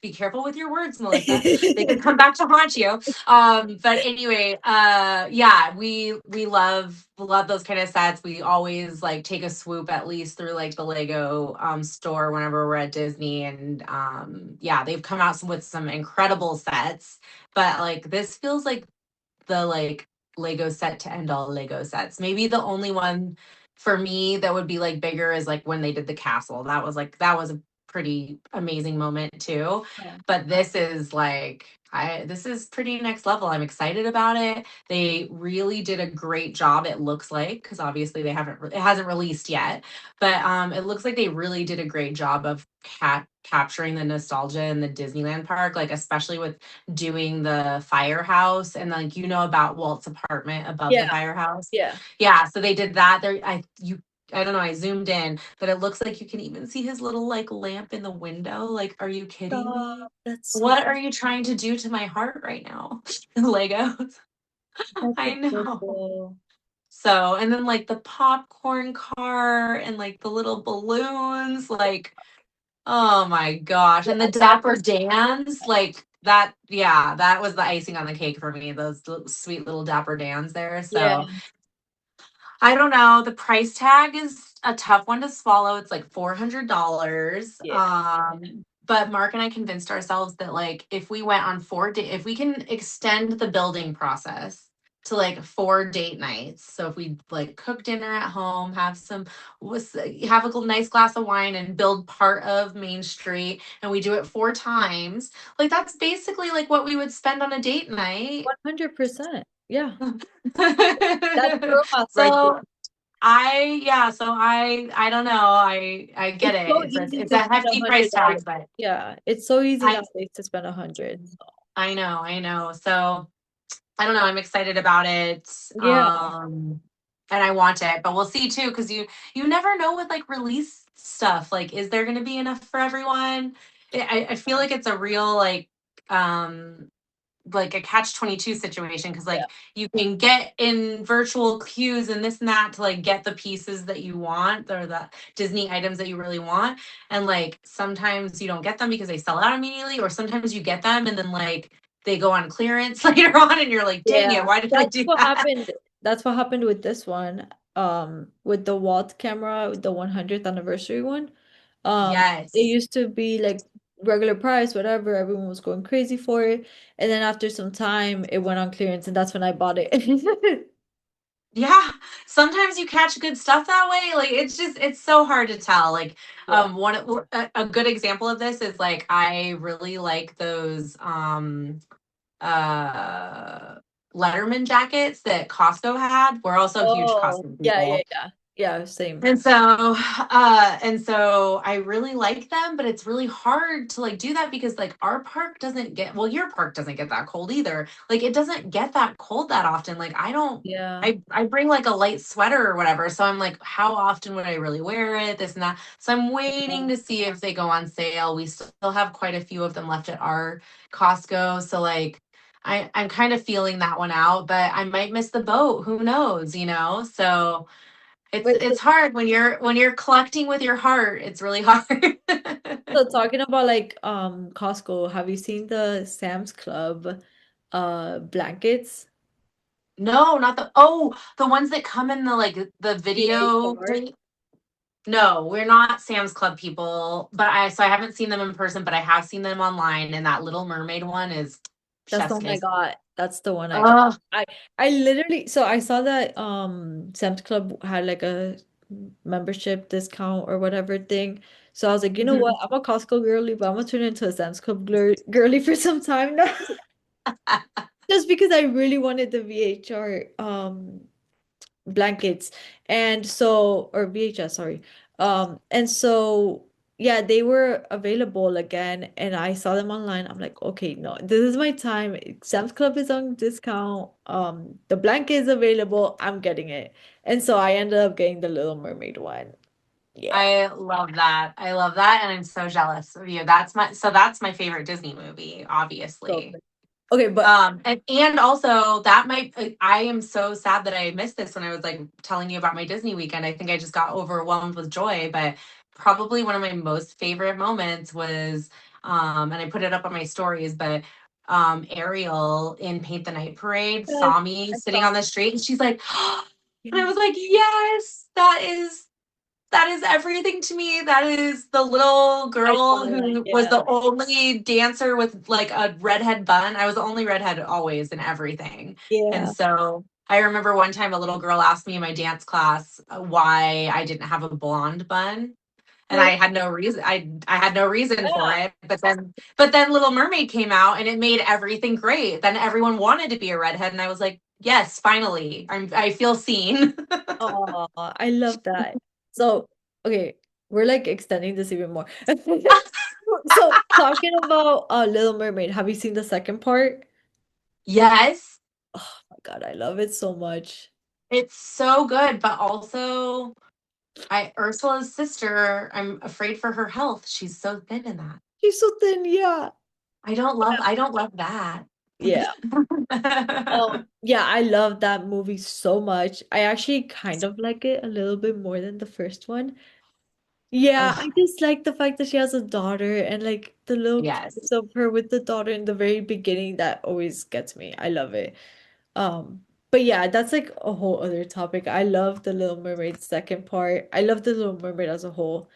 S2: Be careful with your words, Melissa. They could come back to haunt you. But anyway, yeah, we love those kind of sets. We always like take a swoop at least through like the Lego store whenever we're at Disney, and yeah, they've come out with some incredible sets. But like this feels like the like Lego set to end all Lego sets. Maybe the only one for me that would be like bigger is like when they did the castle. That was a pretty amazing moment too.
S1: Yeah.
S2: But this is like this is pretty next level. I'm excited about it. They really did a great job, it looks like, because obviously it hasn't released yet. But it looks like they really did a great job of capturing the nostalgia in the Disneyland park, like especially with doing the firehouse and like about Walt's apartment above the
S1: Yeah,
S2: firehouse.
S1: yeah.
S2: Yeah, so they did that. I don't know, I zoomed in, but it looks like you can even see his little like lamp in the window. Like, are you kidding me?
S1: Stop. That's so
S2: What are you trying to do to my heart right now? Legos.
S1: that's
S2: I know.
S1: adorable.
S2: So, and then like the popcorn car and like the little balloons, like oh my gosh.
S1: Yeah,
S2: And the Dapper Dans, like that, yeah, that was the icing on the cake for me, those sweet little Dapper Dans there.
S1: yeah,
S2: So I don't know. The price tag is a tough one to swallow. It's like $400.
S1: yeah.
S2: But Mark and I convinced ourselves that like if we went on if we can extend the building process to like 4 date nights. So if we like cook dinner at home, have a nice glass of wine and build part of Main Street and we do it 4 times, like that's basically like what we would spend on a date night.
S1: 100%. Yeah. That's girl math right there.
S2: So I don't know. I get
S1: It's
S2: it.
S1: so
S2: It's a
S1: easy
S2: it's
S1: to
S2: a
S1: spend a
S2: hefty price
S1: hundred
S2: tag,
S1: dollars.
S2: but
S1: Yeah, it's so easy
S2: I
S1: nowadays to spend 100.
S2: I know. So I don't know. I'm excited about it.
S1: Yeah,
S2: And I want it, but we'll see too, because you never know with like release stuff. Like, is there going to be enough for everyone? I feel like it's a real like a catch-22 situation because
S1: yeah,
S2: like you can get in virtual queues and this and that to like get the pieces that you want or the Disney items that you really want, and like sometimes you don't get them because they sell out immediately, or sometimes you get them and then like they go on clearance later on and you're like, dang
S1: yeah.
S2: it, why did I
S1: That's
S2: do
S1: what
S2: that?
S1: happened. That's what happened with this one. With the Walt camera, with the 100th anniversary one. It
S2: Yes.
S1: used to be like regular price, whatever. Everyone was going crazy for it, and then after some time, it went on clearance, and that's when I bought it.
S2: Yeah, sometimes you catch good stuff that way. Like it's so hard to tell. Like
S1: Yeah.
S2: a good example of this is like I really like those uh Letterman jackets that Costco had. We're also huge
S1: Oh,
S2: Costco
S1: yeah, yeah,
S2: people.
S1: yeah. Yeah, same.
S2: And so I really like them, but it's really hard to like do that because like our park doesn't get, well, your park doesn't get that cold either. Like it doesn't get that cold that often. Like I don't
S1: Yeah.
S2: I bring like a light sweater or whatever. So I'm like, how often would I really wear it? This and that. So I'm waiting to see if they go on sale. We still have quite a few of them left at our Costco. So like I'm kind of feeling that one out, but I might miss the boat. Who knows, you know? So
S1: Wait,
S2: it's hard when you're collecting with your heart. It's really hard.
S1: so talking about like Costco, have you seen the Sam's Club blankets?
S2: No, not the ones that come in the like the video
S1: VHR.
S2: thing. No, we're not Sam's Club people, but I haven't seen them in person, but I have seen them online, and that Little Mermaid one is
S1: That's the
S2: chef's
S1: one I
S2: kiss.
S1: got. That's the one I got.
S2: Oh,
S1: I I literally, so I saw that Sam's Club had like a membership discount or whatever thing. So I was like, you know what?
S2: mhm.
S1: I'm a Costco girly, but I'm gonna turn into a Sam's Club girly for some time now. Just because I really wanted the VHR blankets. And so, or VHS, sorry. And so yeah, they were available again and I saw them online. I'm like, okay, no, this is my time. Sam's Club is on discount. The blanket is available. I'm getting it. And so I ended up getting the Little Mermaid one. Yeah.
S2: I love that. I love that, and I'm so jealous of you. That's my favorite Disney movie,
S1: So
S2: obviously.
S1: good. Okay, but
S2: And also that might I am so sad that I missed this when I was like telling you about my Disney weekend. I think I just got overwhelmed with joy, but probably one of my most favorite moments was and I put it up on my stories, but Ariel in Paint the Night Parade
S1: yes,
S2: saw me
S1: I
S2: sitting
S1: saw.
S2: on the street and she's like and I
S1: Yeah,
S2: was like, "Yes, that is everything to me. That is the little girl
S1: iconic.
S2: who was
S1: Yeah.
S2: the only dancer with like a redhead bun. I was the only redhead always in everything. And
S1: Yeah.
S2: so I remember one time a little girl asked me in my dance class why I didn't have a blonde bun. And I
S1: Oh,
S2: had no reason. I had no reason for
S1: yeah.
S2: it. But then Little Mermaid came out and it made everything great. Then everyone wanted to be a redhead, and I was like, yes, finally, I feel seen.
S1: Oh, I love that. So, okay, we're like extending this even more. So, talking about Little Mermaid, have you seen the second part?
S2: Yes,
S1: Oh my God, I love it so much.
S2: it's so good, but also I Ursula's sister, I'm afraid for her health. She's so thin in that.
S1: She's so thin, yeah.
S2: I don't love that.
S1: Yeah. Yeah, I love that movie so much. I actually kind of like it a little bit more than the first one. Yeah, I
S2: Ugh,
S1: just like the fact that she has a daughter and like the little
S2: yes.
S1: clips of her with the daughter in the very beginning that always gets me. I love it. But yeah, that's like a whole other topic. I love the Little Mermaid second part. I love the Little Mermaid as a whole.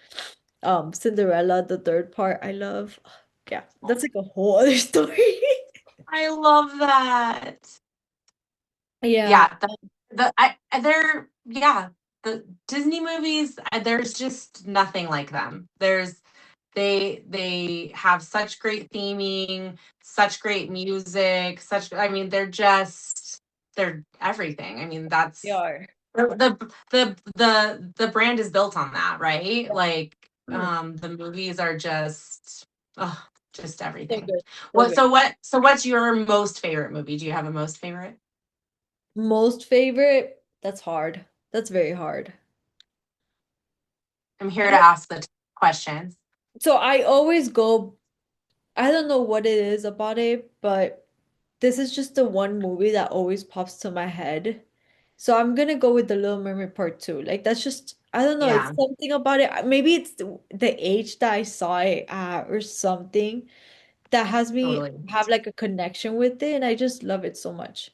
S1: Cinderella, the third part, I love. Yeah, that's like a whole other story.
S2: I love that.
S1: Yeah.
S2: Yeah, they're yeah, the Disney movies, there's just nothing like them. They have such great theming, such great music, I mean, they're everything. I mean,
S1: They
S2: that's
S1: are.
S2: the brand is built on that, right?
S1: Yeah.
S2: Like,
S1: 100%.
S2: the movies are just
S1: So
S2: everything.
S1: good. So
S2: What
S1: good.
S2: so what so what's your most favorite movie? Do you have a most favorite?
S1: Most favorite? That's hard. That's very hard.
S2: I'm here to ask the questions.
S1: So I always go, I don't know what it is about it, but this is just the one movie that always pops to my head. So I'm gonna go with The Little Mermaid Part 2. Like that's just, I don't know, it's
S2: Yeah,
S1: something about it. Maybe it's the age that I saw it at or something that has me
S2: totally.
S1: have like a connection with it, and I just love it so much.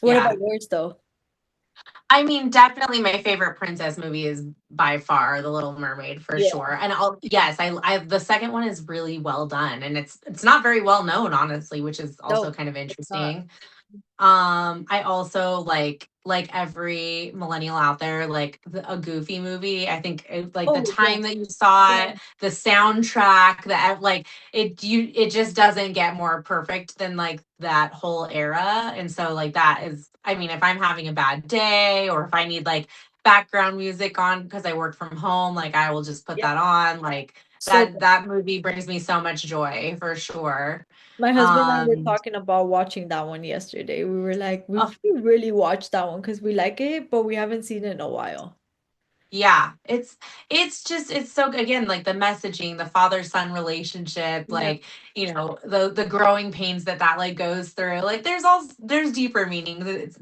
S1: What
S2: Yeah.
S1: about yours though?
S2: I mean, definitely my favorite princess movie is by far The Little Mermaid for
S1: Yeah.
S2: sure. And yes, I the second one is really well done and it's not very well known honestly, which is also
S1: No,
S2: kind of
S1: it's not.
S2: interesting. I also like every millennial out there, like a Goofy movie. I think like the
S1: Oh yeah.
S2: time that you saw
S1: Yeah.
S2: it, the soundtrack, that like it just doesn't get more perfect than like that whole era. And so like that is, I mean, if I'm having a bad day or if I need like background music on because I work from home, like I will just put
S1: Yeah.
S2: that on. Like
S1: So
S2: that movie brings me so much joy for sure.
S1: my husband and I were
S2: Um,
S1: talking about watching that one yesterday. We were like, we should really watch that one because we like it, but we haven't seen it in a while.
S2: Yeah, it's so again, like the messaging, the father-son relationship,
S1: Yeah.
S2: like, the growing pains that like goes through. Like there's deeper meaning.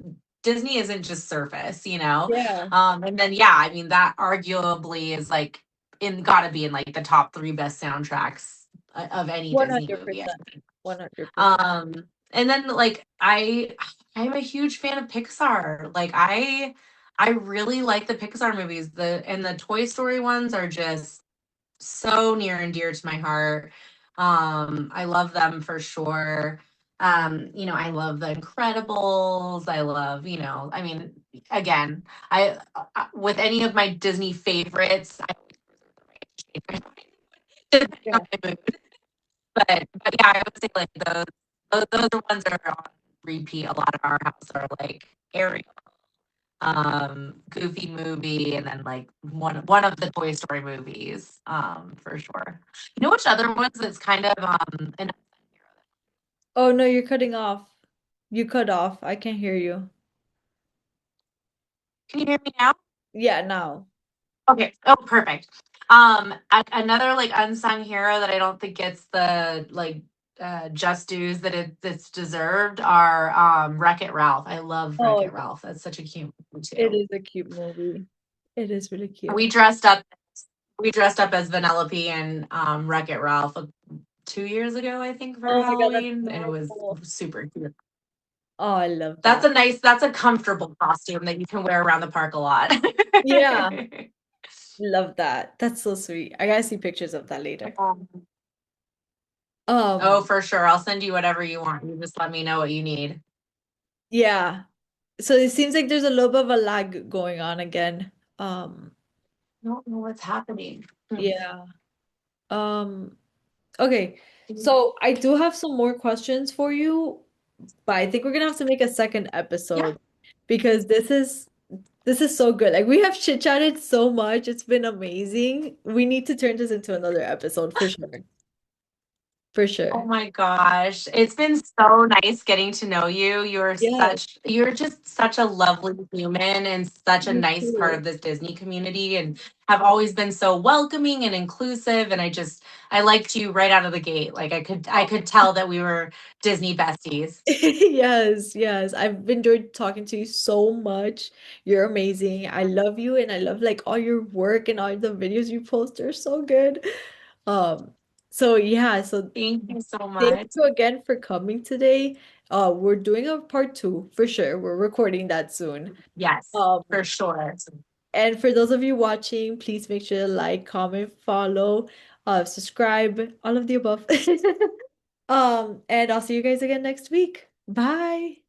S2: Disney isn't just surface, you know.
S1: Yeah.
S2: And then yeah, I mean that arguably is like in gotta be in like the top 3 best soundtracks of any Disney movie, I
S1: 100%.
S2: think.
S1: 100%.
S2: And then like I I'm a huge fan of Pixar. Like I really like the Pixar movies. The Toy Story ones are just so near and dear to my heart. I love them for sure. I love The Incredibles. I love, I mean, again, with any of my Disney favorites, I always depending on
S1: Yeah.
S2: my mood. But yeah, I would say like those are ones that are on repeat a lot in our house are like Ariel, Goofy movie, and then like one of the Toy Story movies, for sure. You know which other ones that's kind of an
S1: Oh no, you're cutting off. You cut off. I can't hear you.
S2: can you hear me now?
S1: Yeah, now.
S2: Okay. Oh, perfect. Another like unsung hero that I don't think gets the like just dues that it's deserved are Wreck-It Ralph. I love
S1: Oh,
S2: Wreck-It
S1: yeah.
S2: Ralph. That's such a cute movie
S1: It
S2: too.
S1: is a cute movie. It is really cute.
S2: We dressed up we dressed up as Vanellope and Wreck-It Ralph 2 years ago, I think, for
S1: Oh my God, that's
S2: Halloween, and it was
S1: adorable.
S2: super cute.
S1: Oh, I love that.
S2: That's a comfortable costume that you can wear around the park a lot.
S1: Yeah, love that. That's so sweet. I gotta see pictures of that later.
S2: Oh,
S1: Um,
S2: for sure. I'll send you whatever you want. You just let me know what you need.
S1: yeah. So it seems like there's a little bit of a lag going on again. Um,
S2: I don't know what's happening. Hmm.
S1: yeah. Um, okay. So I do have some more questions for you, but I think we're gonna have to make a second
S2: Yeah.
S1: episode because this is so good. Like we have chit-chatted so much. It's been amazing. We need to turn this into another episode for sure. For
S2: Oh
S1: sure.
S2: my gosh. It's been so nice getting to know you.
S1: Yes,
S2: You're just such a lovely human and such a
S1: you
S2: nice part
S1: too.
S2: of this Disney community and have always been so welcoming and inclusive. And I liked you right out of the gate. Like I could tell that we were Disney besties.
S1: Yes, yes. I've enjoyed talking to you so much. You're amazing. I love you and I love like all your work and all the videos you post. They're so good. Um, so yeah, so
S2: Thank you so
S1: thank
S2: much.
S1: you again for coming today. We're doing a part two for sure. We're recording that soon.
S2: Yes,
S1: Um,
S2: for sure.
S1: and for those of you watching, please make sure to like, comment, follow, subscribe, all of the above. And I'll see you guys again next week. Bye.